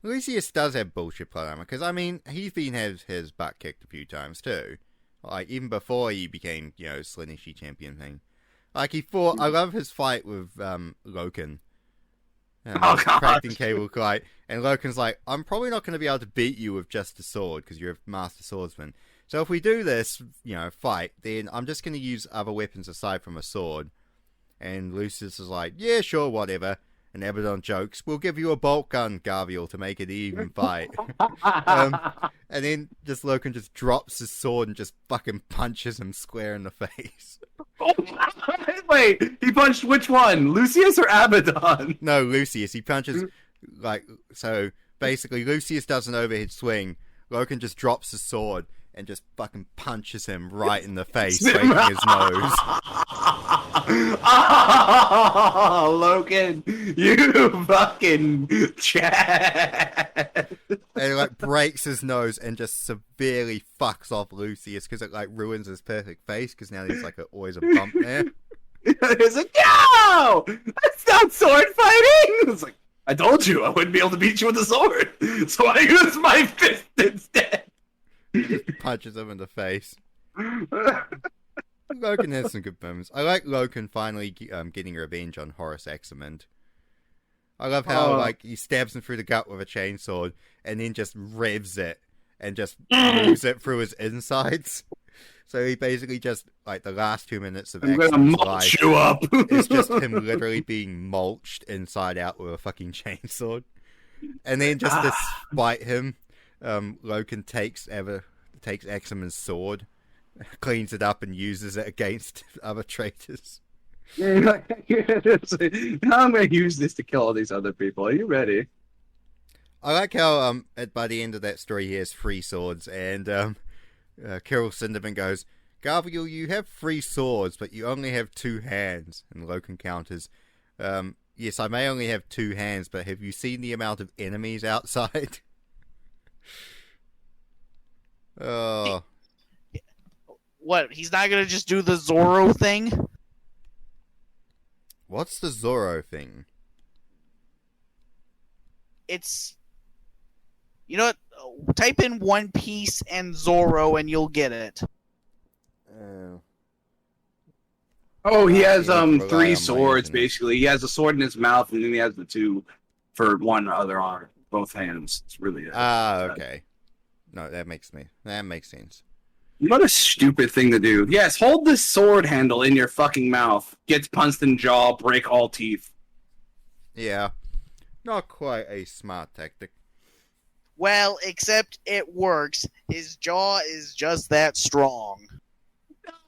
Lucius does have bullshit plot armor, because I mean he's been had his butt kicked a few times too. Like even before he became, Slaaneshi champion thing. Like he fought. I love his fight with Loken. Cracking Cable Knight, and Loken's like, I'm probably not going to be able to beat you with just a sword because you're a master swordsman. So if we do this, fight, then I'm just going to use other weapons aside from a sword. And Lucius is like, yeah, sure, whatever. And Abaddon jokes, we'll give you a bolt gun, Garviel, to make it an even fight. And then Loken just drops his sword and just fucking punches him square in the face. Wait, he punched which one? Lucius or Abaddon? No, Lucius. He punches, so basically Lucius does an overhead swing. Loken just drops his sword and just fucking punches him right in the face, breaking his nose. Oh, Loken, you fucking Chad. And it breaks his nose and just severely fucks off Lucius because it ruins his perfect face because now there's always a bump there. He's like, no, that's not sword fighting. It's like, I told you I wouldn't be able to beat you with a sword, so I use my fist instead. Punches him in the face. Loken has some good moments. I like Loken finally getting revenge on Horace Axelmond. I love how he stabs him through the gut with a chainsaw and then just revs it and just moves it through his insides. So he basically just the last 2 minutes of Axelmond's life you up. is just him literally being mulched inside out with a fucking chainsaw. And then just to spite him, Loken takes Axelmond's sword, cleans it up, and uses it against other traitors. I'm going to use this to kill all these other people. Are you ready? I like how by the end of that story he has 3 swords, and Kirill Cinderman goes, Garviel, you have 3 swords, but you only have 2 hands. And Loken counters, yes, I may only have 2 hands, but have you seen the amount of enemies outside? Oh. What, he's not gonna just do the Zorro thing? What's the Zorro thing? It's... You know what? Type in One Piece and Zorro and you'll get it. Oh, he has 3 swords, basically. He has a sword in his mouth, and then he has the 2 for one other arm. Both hands. It's really... okay. No, that makes sense. What a stupid thing to do. Yes, hold this sword handle in your fucking mouth. Gets punched in jaw, break all teeth. Yeah. Not quite a smart tactic. Well, except it works. His jaw is just that strong.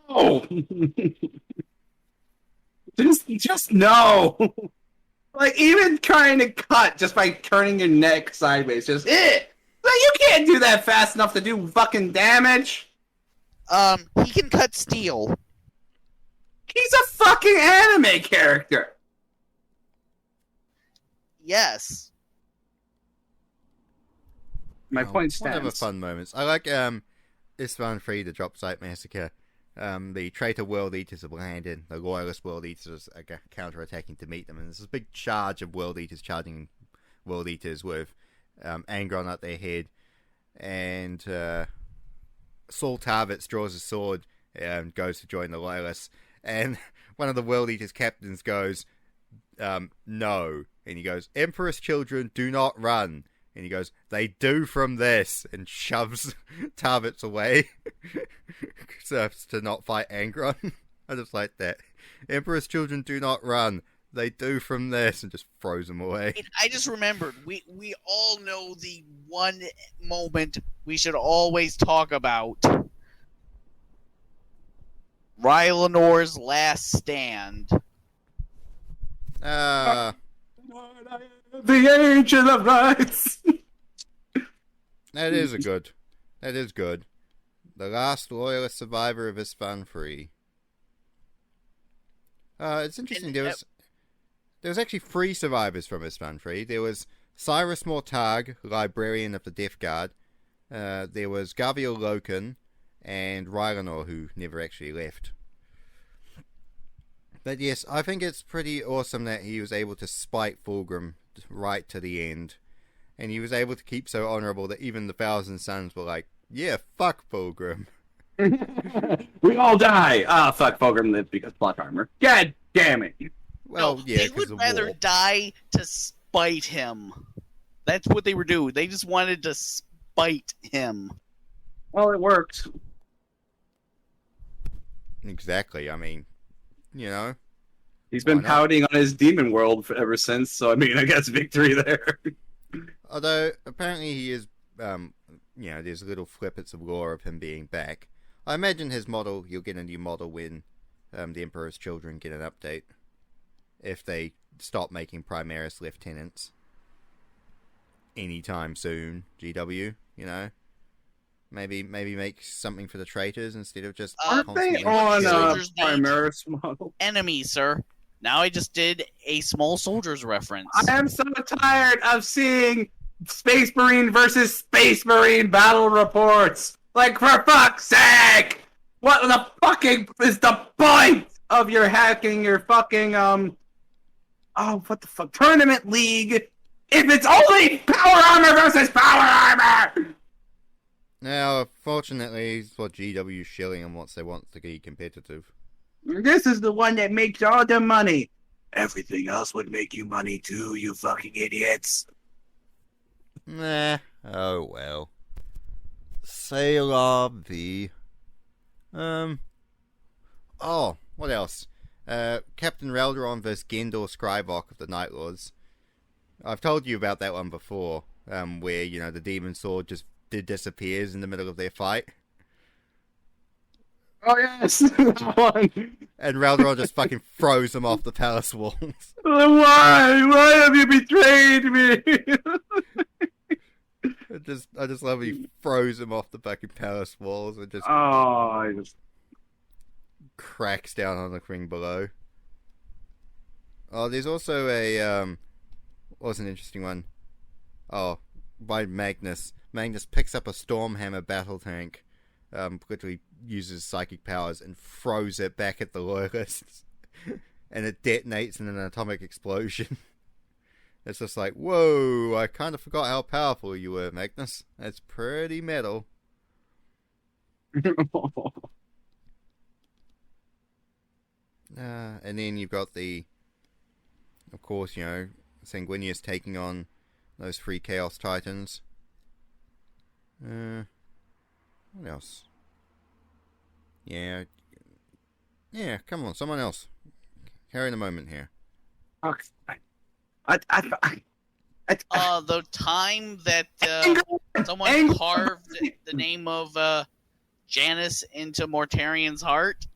No! just no! Even trying to cut just by turning your neck sideways, just you can't do that fast enough to do fucking damage. He can cut steel. He's a fucking anime character. Yes. My point stands. One of the fun moments. I like Isfahan 3, the Drop Site Massacre. The traitor world eaters have landed. The loyalist world eaters are counter-attacking to meet them, and there's this big charge of world eaters charging world eaters with Angron at their head, and Saul Tarvitz draws his sword and goes to join the loyalists, and one of the world eaters captains goes, no, and he goes, Emperor's children, do not run. And he goes, "They do from this," and shoves Tarvitz away so as to not fight Angron. I just like that. Emperor's children do not run. They do from this, and just throws them away. I just remembered, we all know the one moment we should always talk about. Rylanor's last stand. The Ancient of Rights. That is good. That is good. The last loyalist survivor of Isfahan Free. It's interesting. There was actually 3 survivors from Isfahan Free. There was Cyrus Mortag, librarian of the Death Guard. There was Gaviel Loken and Rylanor, who never actually left. But yes, I think it's pretty awesome that he was able to spite Fulgrim right to the end. And he was able to keep so honorable that even the Thousand Sons were like, yeah, fuck Fulgrim. We all die. Fuck Fulgrim lived because plot armor. God damn it. Well, No, yeah, they because would of rather war. die to spite him. That's what they were doing. They just wanted to spite him. Well, it worked. Exactly, I mean, you know. He's been Why not? pouting on his demon world ever since, so I mean, I guess victory there. Although, apparently he is, there's little snippets of lore of him being back. I imagine his model, you'll get a new model when the Emperor's children get an update. If they stop making Primaris lieutenants. Anytime soon, GW, you know? Maybe make something for the traitors instead of just Aren't they constantly on Soldiers need- Primaris model? Enemy, sir. Now I just did a small soldiers reference. I am so tired of seeing Space Marine versus Space Marine battle reports. Like, for fuck's sake! What the fucking is the point of your hacking your fucking, what the fuck, Tournament League if it's only power armor versus power armor? Now, fortunately, it's what GW shilling and wants they want to be competitive. This is the one that makes all the money. Everything else would make you money too, you fucking idiots. Nah, oh well. C'est la vie. Oh, what else? Captain Raldoron vs. Gendor Scribok of the Night Lords. I've told you about that one before, where, the demon sword just disappears in the middle of their fight. Oh yes, that one. And Raldoron just fucking throws them off the palace walls. Why? Why have you betrayed me? I just love he throws him off the fucking palace walls and just I just cracks down on the ring below. Oh, there's also a what was an interesting one? Oh, by Magnus. Magnus picks up a Stormhammer battle tank, literally uses psychic powers and throws it back at the loyalists, and it detonates in an atomic explosion. It's just like, whoa! I kind of forgot how powerful you were, Magnus. That's pretty metal. And then you've got of course, Sanguinius taking on those 3 Chaos Titans. What else? Yeah, come on, someone else. Carry the moment here. The time that someone carved the name of Janus into Mortarian's heart.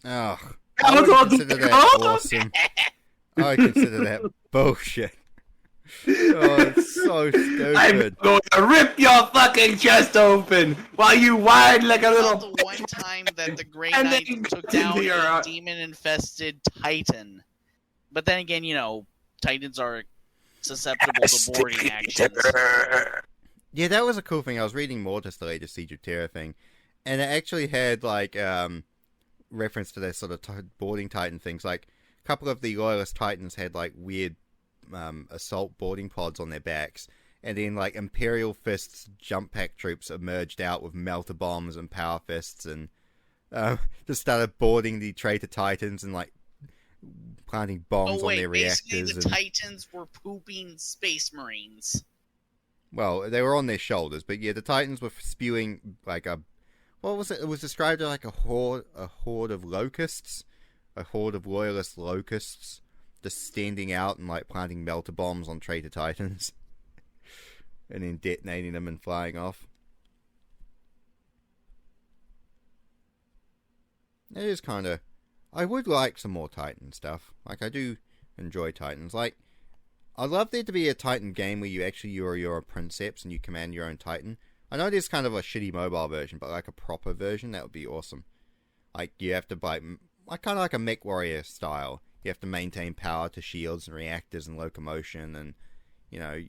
Oh, I would consider that awesome. I consider that bullshit. Oh, it's so stupid. I'm going to rip your fucking chest open while you whine like a little. The one time that the Grey And Knight then took into down your a demon-infested Titan. But then again, Titans are susceptible to boarding actions. Yeah, that was a cool thing. I was reading more just the latest Siege of Terra thing, and it actually had reference to their sort of boarding Titan things. Like a couple of the Loyalist Titans had weird assault boarding pods on their backs, and then Imperial Fists jump pack troops emerged out with melter bombs and power fists and just started boarding the traitor Titans and planting bombs on their basically reactors. the Titans were pooping Space Marines. well, they were on their shoulders, but yeah, the Titans were spewing like a, what was it? It was described as like a horde of locusts, a horde of loyalist locusts, just standing out and like planting melter bombs on traitor Titans, and then detonating them and flying off. It is kind of. I would like some more Titan stuff. Like, I do enjoy Titans. Like, I'd love there to be a Titan game where you're a Princeps and you command your own Titan. I know there's kind of a shitty mobile version, but like a proper version, that would be awesome. Like, you have to like kind of like a Mech Warrior style. You have to maintain power to shields and reactors and locomotion, and you know,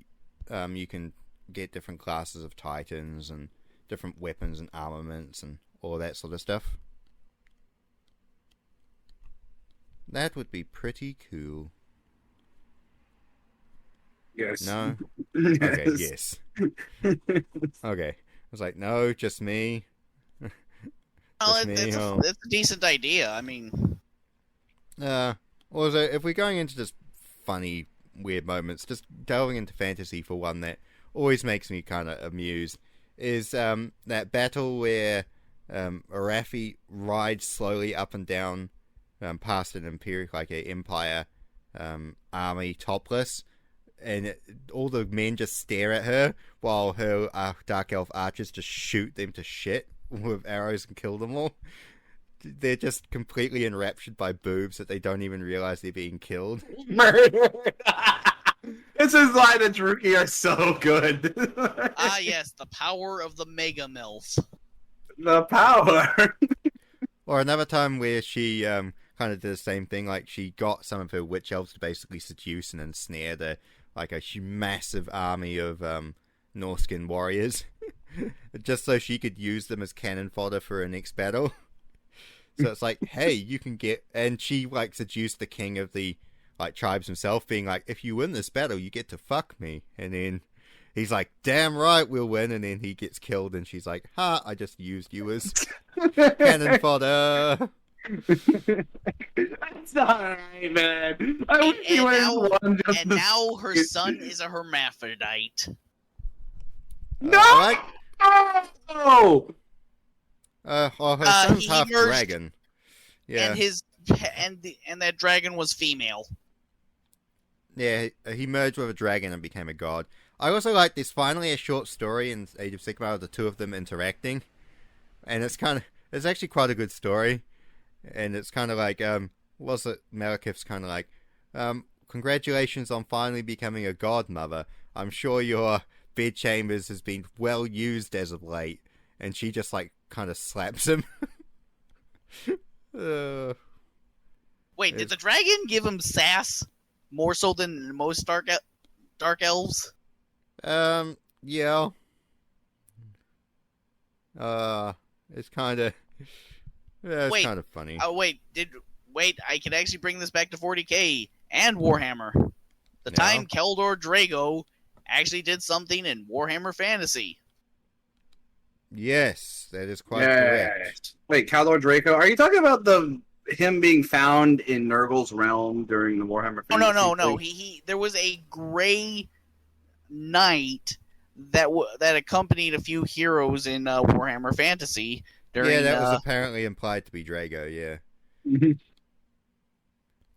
you can get different classes of Titans and different weapons and armaments and all that sort of stuff. That would be pretty cool. Yes. No? Yes. Okay, yes. Okay. I was like, no, just me. Well, Just me, it's oh. a decent idea. I mean, Also, if we're going into just funny, weird moments, just delving into fantasy for one that always makes me kind of amused, is that battle where Arathi rides slowly up and down past an Imperial, like a Empire army topless, and all the men just stare at her while her Dark Elf archers just shoot them to shit with arrows and kill them all. They're just completely enraptured by boobs that they don't even realize they're being killed. This is why the Druki are so good. yes, the power of the Mega Milfs. The power. Or another time where she kind of did the same thing, like she got some of her witch elves to basically seduce and ensnare like a massive army of Norskin warriors, just so she could use them as cannon fodder for her next battle. So it's like, hey, you can get, and she like seduced the king of the like tribes himself, being like, if you win this battle, you get to fuck me, and then he's like, damn right, we'll win, and then he gets killed, and she's like, ha, I just used you as cannon fodder. That's not right, man. I wish he was one just And to- now her son is a hermaphrodite. No! Well, her son's he half merged- dragon. Yeah, And that dragon was female. yeah, he merged with a dragon and became a god. I also like there's finally a short story in Age of Sigmar of the two of them interacting, and it's actually quite a good story. And it's kind of like, was it Malekith's kind of like, congratulations on finally becoming a godmother. I'm sure your bed chambers has been well used as of late. And she just like kind of slaps him. Wait, did It's- the dragon give him sass more so than most dark elves? Yeah. It's kind of, yeah, it's Wait, kind of funny. Oh wait, I can actually bring this back to 40k and Warhammer. The Yeah. time Keldor Drago actually did something in Warhammer Fantasy. Yes, that is quite correct. Wait, Caldor Draco? Are you talking about him being found in Nurgle's realm during the Warhammer? Oh no, Fantasy no. thing? He there was a gray knight that accompanied a few heroes in Warhammer Fantasy during. Yeah, that was apparently implied to be Drago, yeah. Mhm.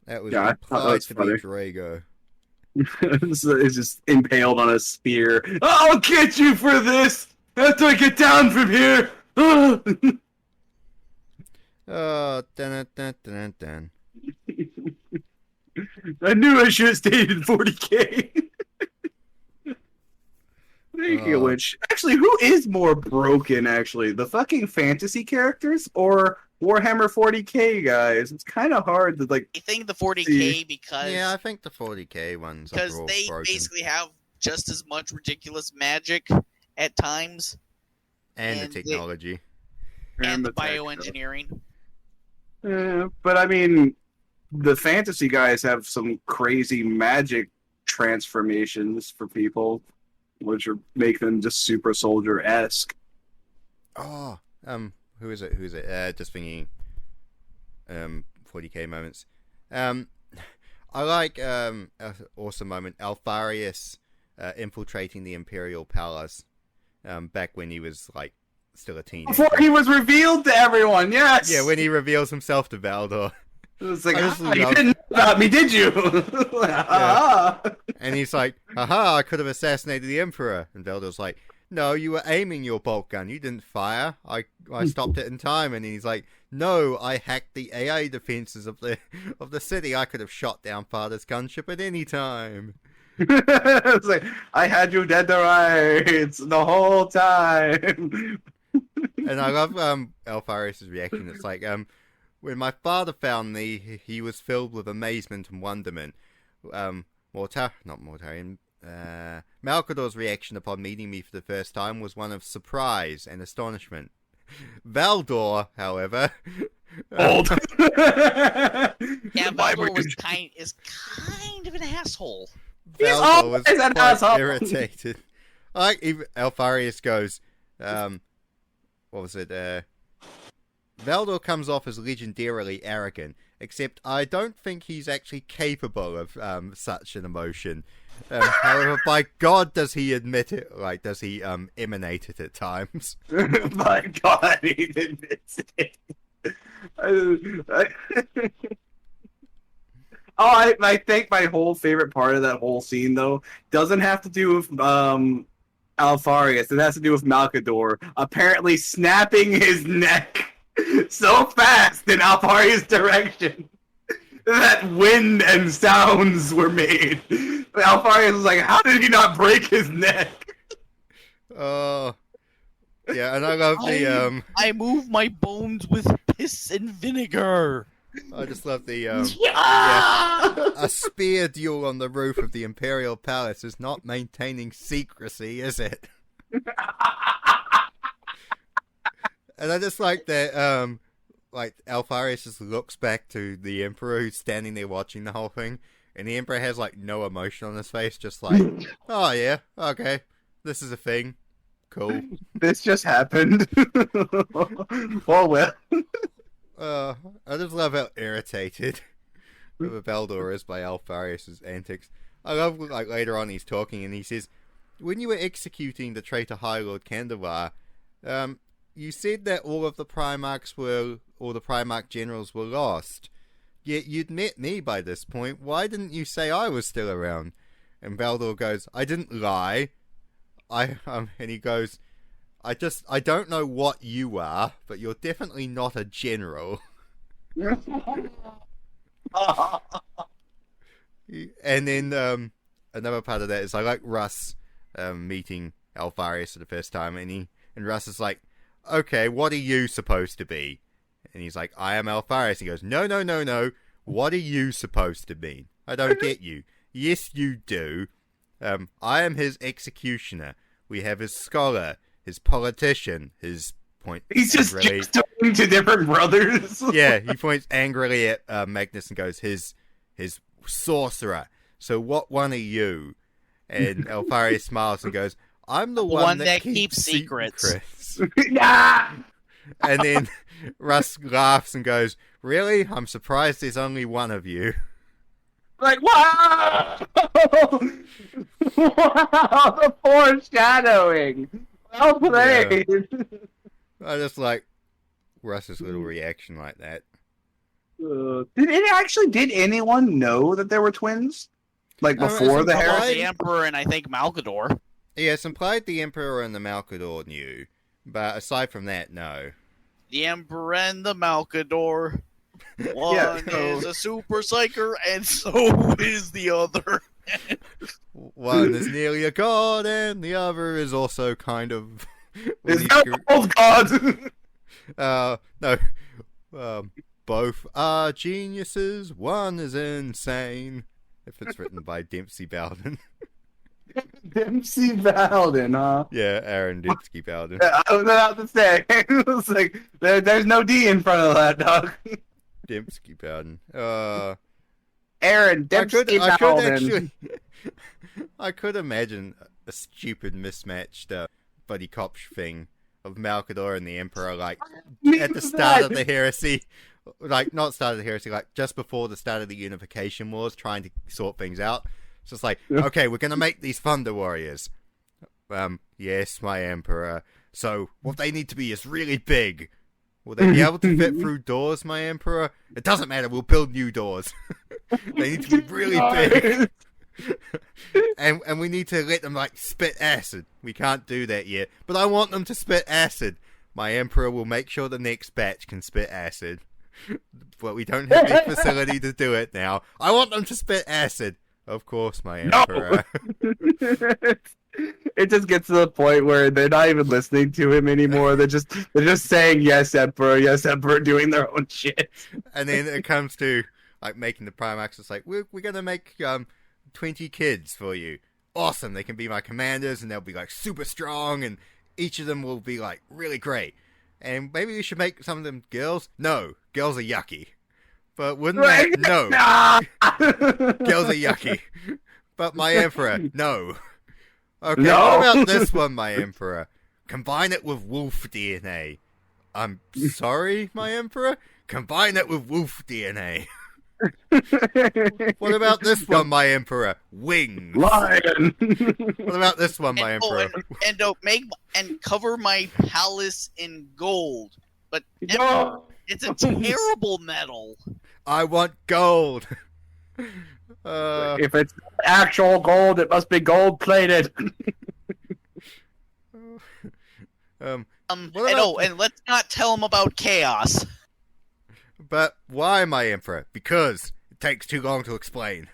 That was Yeah, I thought that implied was to funny. be Drago. It's just impaled on a spear. I'll get you for this after I get down from here. Oh, dun dun dun dun. I knew I should have stayed in 40k. Speaking of which, actually, who is more broken? Actually, the fucking fantasy characters or Warhammer 40k guys? It's kind of hard to like. I think the 40k See. because Yeah, I think the 40k ones are all they broken. basically have just as much ridiculous magic at times And the and they- technology. and the tech stuff. bioengineering. But I mean, the fantasy guys have some crazy magic transformations for people, which make them just super soldier esque. Oh, who is it? Just thinking, 40k moments. I like, awesome moment. Alfarius, infiltrating the Imperial Palace back when he was like still a teenager. Before he was revealed to everyone, yes. Yeah, when he reveals himself to Valdor. It was like, I just you love- didn't know about me, did you? And he's like, "Aha! I could have assassinated the Emperor." And Valdor's like, "No, you were aiming your bolt gun. You didn't fire. I stopped it in time." And he's like, "No, I hacked the AA defenses of the city. I could have shot down Father's gunship at any time." It's like, I had you dead to rights the whole time. And I love Alpharius' reaction. It's like, when my father found me, he was filled with amazement and wonderment. Malcador's reaction upon meeting me for the first time was one of surprise and astonishment. Valdor, however, Old. Yeah, Why were Valdor you- is kind of an asshole. He's Valdor was always an quite asshole. irritated. Alpharius goes, what was it? Valdor comes off as legendarily arrogant, except I don't think he's actually capable of such an emotion. However, by God, does he admit it? Like, does he emanate it at times? My God, he admits it. I think my whole favorite part of that whole scene, though, doesn't have to do with Alpharius. It has to do with Malcador apparently snapping his neck so fast in Alpharius' direction that wind and sounds were made. Alpharius was like, how did he not break his neck? Oh, yeah, and I love the I move my bones with piss and vinegar. I just love the Yeah! a spear duel on the roof of the Imperial Palace is not maintaining secrecy, is it? And I just like that, like, Alpharius just looks back to the Emperor who's standing there watching the whole thing, and the Emperor has, like, no emotion on his face, just like, oh yeah, okay, this is a thing. Cool. This just happened. Oh well. I just love how irritated Valdor is by Alpharius' antics. I love, like, later on he's talking and he says, when you were executing the traitor High Lord Candelar, you said that all the Primarch generals were lost. Yet you'd met me by this point. Why didn't you say I was still around? And Valdor goes, I didn't lie. And he goes, I don't know what you are, but you're definitely not a general. And then another part of that is I like Russ meeting Alpharius for the first time, and Russ is like, okay, what are you supposed to be? And he's like, I am Alpharius. He goes, no. What are you supposed to be? I don't get you. Yes, you do. I am his executioner. We have his scholar, his politician, his point. He's just angrily. talking to different brothers. Yeah, he points angrily at Magnus and goes, his sorcerer. So what one are you? And Alpharius smiles and goes, I'm the one that keeps secrets. Yeah. And then Russ laughs and goes, really? I'm surprised there's only one of you. Like, wow! Wow, the foreshadowing! Well played! I just like Russ's little reaction like that. Did anyone know that there were twins? Like, before it's the implied. heresy? The Emperor and I think Malcador. Yes, implied the Emperor and the Malcador knew. But aside from that, no. The Emperor and the Malcador. One Yeah, so- is a super psyker, and so is the other. One is nearly a god, and the other is also kind of... Is that old god? No. Both are geniuses. One is insane. If it's written by Dempsey Bowden. Dempsey Bowden, huh? Yeah, Aaron Dempsey Bowden. I don't know how to say. It's like, there's no D in front of that, dog. Dempsey Bowden. Aaron Dempsey Bowden. I could imagine a stupid mismatched buddy cop thing of Malcador and the Emperor, like at the start of the heresy, like not start of the heresy, like just before the start of the Unification Wars, trying to sort things out. So it's like, okay, we're gonna make these Thunder Warriors. Yes, my Emperor. So what they need to be is really big. Will they be able to fit through doors, my Emperor? It doesn't matter. We'll build new doors. They need to be really big. and we need to let them like spit acid. We can't do that yet, but I want them to spit acid. My Emperor will make sure the next batch can spit acid, but we don't have the facility to do it now. I want them to spit acid. Of course, my Emperor. No. It just gets to the point where they're not even listening to him anymore. They're just saying yes, Emperor, doing their own shit. And then it comes to like making the Primax. It's like we're gonna make 20 kids for you. Awesome. They can be my commanders, and they'll be like super strong, and each of them will be like really great. And maybe we should make some of them girls. No, girls are yucky. But wouldn't that? No, girls are yucky. But my Emperor, no. Okay, No. What about this one, my Emperor? Combine it with wolf DNA. I'm sorry, my Emperor? Combine it with wolf DNA. What about this one, my Emperor? Wings. Lion. What about this one, my Emperor? And cover my palace in gold. But No. it's a terrible metal. I want gold. If it's actual gold, it must be gold plated. What And about- let's not tell him about chaos. But why, my Emperor? Because it takes too long to explain.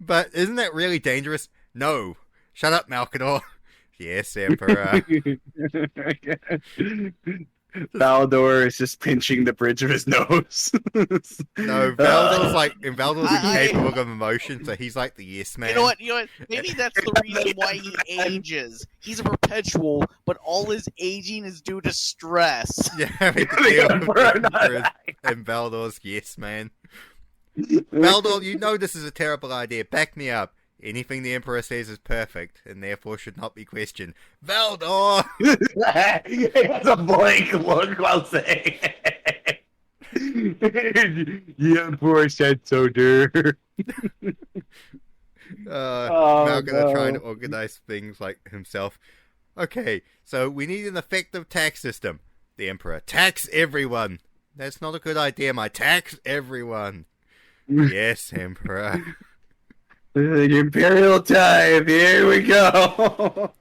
But isn't that really dangerous? No. Shut up, Malkador. Yes, Emperor. Valdor is just pinching the bridge of his nose. No, Valdor's incapable of emotion, so he's like the yes man. You know what? Maybe that's the reason why he ages. He's a perpetual, but all his aging is due to stress. Yeah, having to deal with the Emperor and Valdor's yes man. Valdor, you know this is a terrible idea. Back me up. Anything the Emperor says is perfect, and therefore should not be questioned. Valdor! He has a blank look while saying it. The Emperor said so, dear. Malcolm trying to organize things like himself. Okay, so we need an effective tax system. The Emperor, tax everyone. That's not a good idea, my tax everyone. Yes, Emperor. The Imperial tithe, here we go.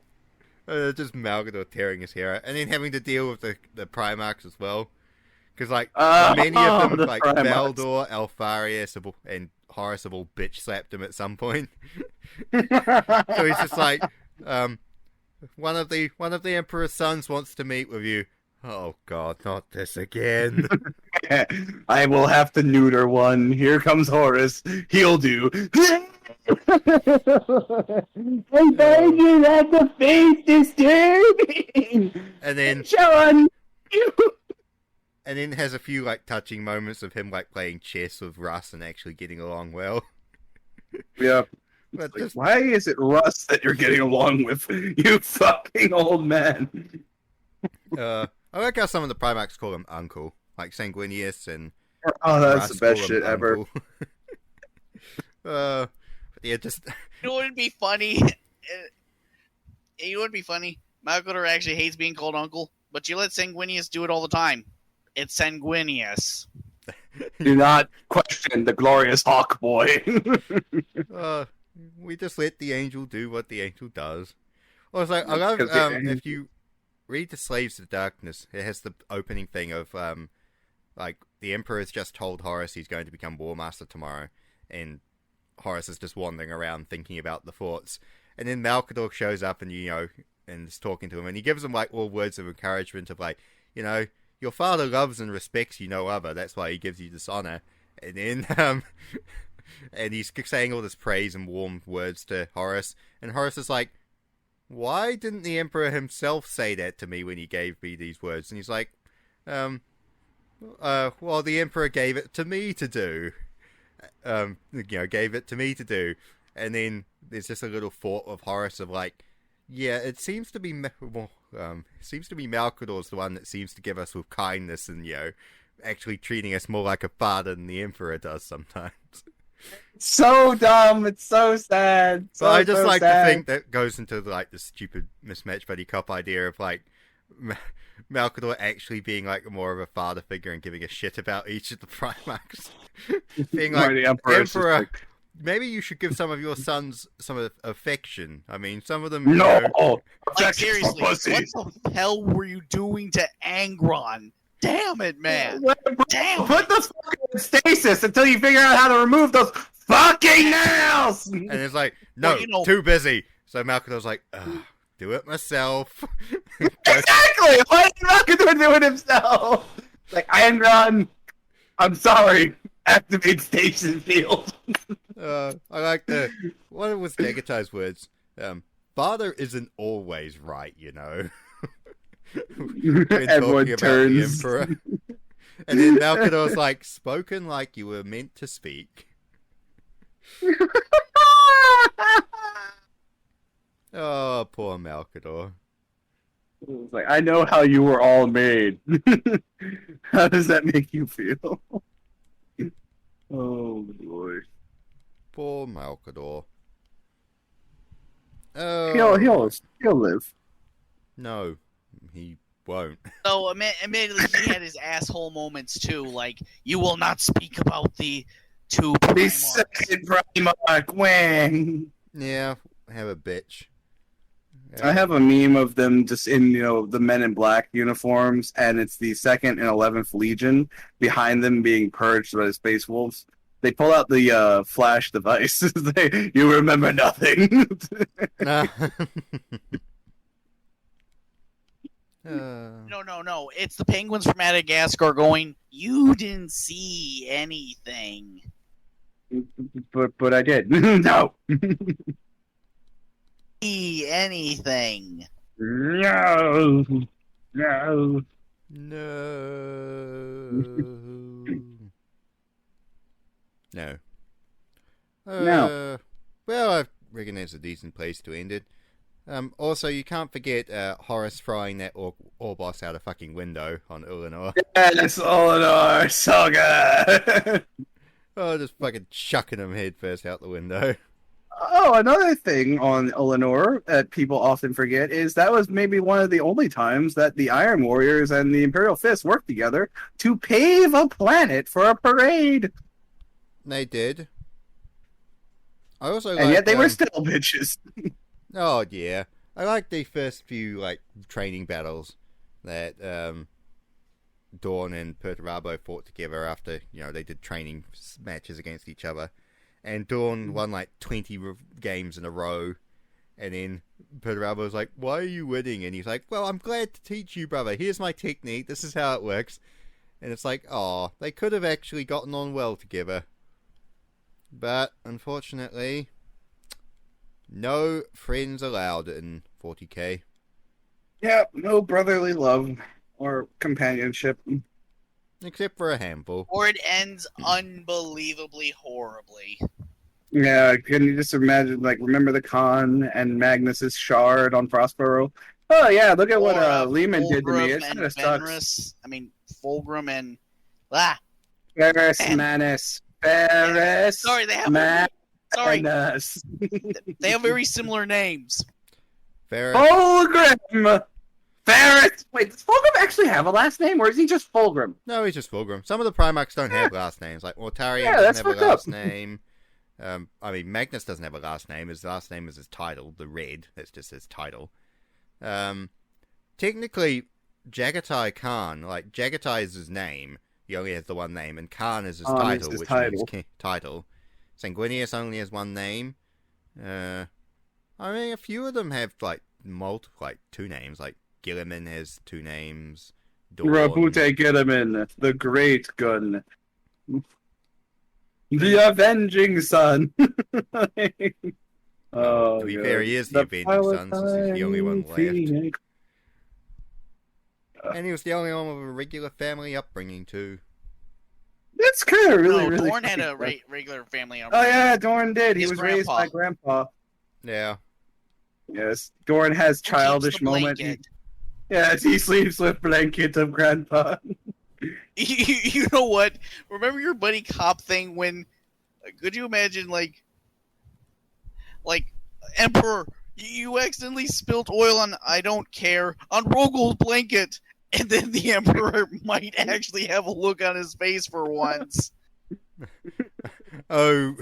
Just Malgador tearing his hair out, and then having to deal with the Primarchs as well. Because, like, Oh, many of them, the like Primarchs. Valdor, Alfarius, and Horus have all bitch slapped him at some point. So he's just like, one of the Emperor's sons wants to meet with you. Oh God, not this again. I will have to neuter one. Here comes Horus. He'll do. I beg you not to face disturbing. And then John, and then has a few like touching moments of him like playing chess with Russ and actually getting along well. Yeah. But Like, just, why is it Russ that you're getting along with? You fucking old man. I like how some of the Primarchs call him Uncle, like Sanguinius and Oh, that's Russ the best call him shit ever. Uncle. But yeah, just You know what would be funny? You know what would be funny? Malgador actually hates being called uncle, but you let Sanguinius do it all the time. It's Sanguinius. Do not question the glorious Hawk Boy. we just let the angel do what the angel does. Also, I love 'Cause if you read the Slaves of Darkness, it has the opening thing of like the Emperor's just told Horus he's going to become War Master tomorrow, and Horus is just wandering around thinking about the thoughts, and then Malkador shows up and and is talking to him, and he gives him like all words of encouragement of like, your father loves and respects you no other. That's why he gives you this honor. And then and he's saying all this praise and warm words to Horus, and Horus is like, why didn't the Emperor himself say that to me when he gave me these words? And he's like, well, the Emperor gave it to me to do. Gave it to me to do. And then there's just a little thought of Horus of like, yeah, it seems to be Malkador's the one that seems to give us with kindness and actually treating us more like a father than the Emperor does sometimes. So dumb. It's so sad. But I just so like sad. to think that goes into like the stupid mismatched buddy cop idea of like Malkador actually being like more of a father figure and giving a shit about each of the Primarchs. Being like, The Emperor is just Emperor, like, maybe you should give some of your sons some affection. I mean, some of them. You no. know, Like, Affection for seriously, pussies. what the hell were you doing to Angron? Damn it, man. Damn Put the fucking in stasis until you figure out how to remove those fucking nails. and it's like, no, Well, you know- too busy. So Malkador's like, do it myself. Exactly. Why is Malkador do it himself? Like, Angron, I'm sorry. Activate station field. I like what was Negatai's words? Father isn't always right, you know. When Everyone talking turns. about the Emperor. And then Malkador's like, spoken like you were meant to speak. Oh, poor Malkador. It's like, I know how you were all made. How does that make you feel? Oh boy. Poor Malkador. He'll live. No, he won't. So, admittedly, he had his asshole moments too. Like, you will not speak about the two The Primarchs. second Primarch wing. Yeah, have a bitch. I have a meme of them just in, the Men in Black uniforms, and it's the 2nd and 11th Legion behind them being purged by the Space Wolves. They pull out the flash device. You remember nothing. No. It's the Penguins from Madagascar going, you didn't see anything. but I did. No. See anything. No. No. No. No. No. Well, I reckon that's a decent place to end it. Also, you can't forget Horace throwing that Orbos out a fucking window on Ulanor. Yes, Olenor, so good. Oh, just fucking chucking him headfirst out the window. Oh, another thing on Eleanor that people often forget is that was maybe one of the only times that the Iron Warriors and the Imperial Fist worked together to pave a planet for a parade. They did. I also And yet they were like, still bitches. oh yeah, I like the first few like training battles that Dawn and Perturabo fought together after they did training matches against each other. And Dawn won like 20 games in a row. And then Perturabo was like, why are you winning? And he's like, well, I'm glad to teach you, brother. Here's my technique. This is how it works. And it's like, oh, they could have actually gotten on well together. But, unfortunately, no friends allowed in 40k. Yeah, no brotherly love or companionship. Except for a handful. Or it ends unbelievably horribly. Yeah, can you just imagine, remember the Khan and Magnus's shard on Prospero? Oh, yeah, look at what Lehman did to me. It kind of sucks. Fulgrim and... Ferris Man. Manus. Ferris Sorry, they have... Manus. They have very similar names. Ferris. Fulgrim! Ferris! Wait, does Fulgrim actually have a last name, or is he just Fulgrim? No, he's just Fulgrim. Some of the Primarchs don't have last names. Like Mortarion Yeah, doesn't that's have a fucked up. last name. Magnus doesn't have a last name. His last name is his title, the Red. That's just his title. Technically, Jagatai Khan, Jagatai is his name. He only has the one name, and Khan is his Khan is title, his which title. means title. Sanguinius only has one name. A few of them have multiple, two names. Like Gilliman has two names. Dawn. Rabute Gilliman, the Great Gun. The Avenging Son. Oh, to be God. fair, he is the Avenging Son, since he's the only one left. Phoenix. And he was the only one with a regular family upbringing, too. That's kind of really, No, really Dorn had creepy. a regular family. Oh, yeah, Dorn did. He His was raised grandpa. by Grandpa. Yeah. Yes, Dorn has childish Keeps the moment. blanket. Yes, he sleeps with blanket of Grandpa. You know what? Remember your buddy cop thing when Could you imagine, like Emperor, you accidentally spilt oil on I don't care on Rogel's blanket, and then the Emperor might actually have a look on his face for once. Oh,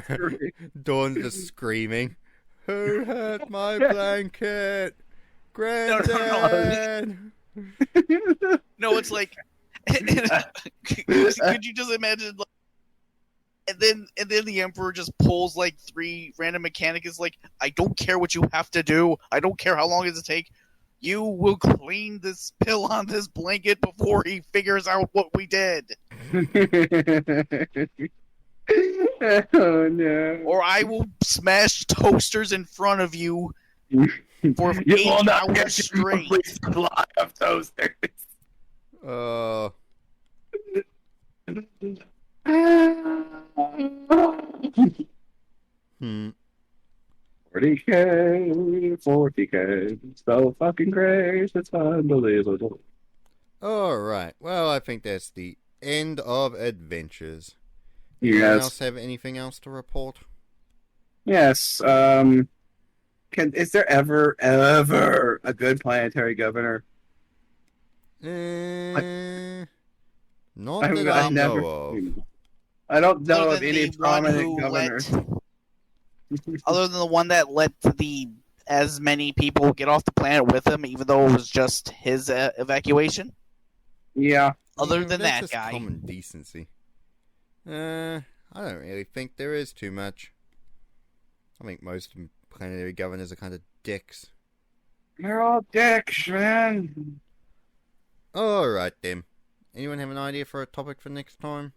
Dawn's just screaming. Who hurt my blanket? Granddad! No, it's like, could you just imagine? Like, and then the Emperor just pulls like 3 random mechanics. Like, I don't care what you have to do. I don't care how long it take. You will clean this pill on this blanket before he figures out what we did. Oh no! Or I will smash toasters in front of you for You 8 will not hours get straight. complete supply of toasters. Uh, hmm. 40K, 40K, so fucking great, it's unbelievable. Alright, well, I think that's the end of Adventures. Anyone Yes, else have anything else to report? yes. Is there ever a good planetary governor? Not that I know of. I don't know Other of than any the one prominent who governor. other than the one that let as many people get off the planet with him, even though it was just his evacuation. Yeah. Other Yeah, than that's that just guy, common decency. I don't really think there is too much. I think most planetary governors are kind of dicks. They're all dicks, man. Alright then. Anyone have an idea for a topic for next time?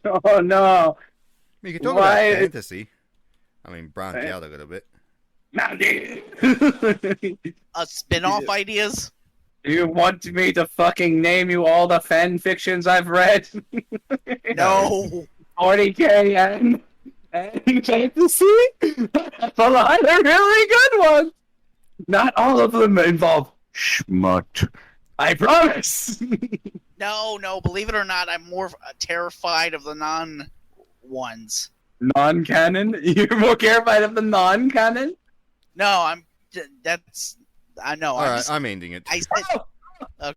Oh no. We could talk Why- about fantasy. I mean, branch Eh? out a little bit. spin-off ideas. Do you want me to fucking name you all the fan fictions I've read? No, 40K and fantasy? That's a lot of really good ones. Not all of them involve schmut. I promise. no. Believe it or not, I'm more terrified of the non-ones. Non-canon? You're more terrified of the non-canon? No, I'm. That's. I know. Alright, I'm ending it. I said.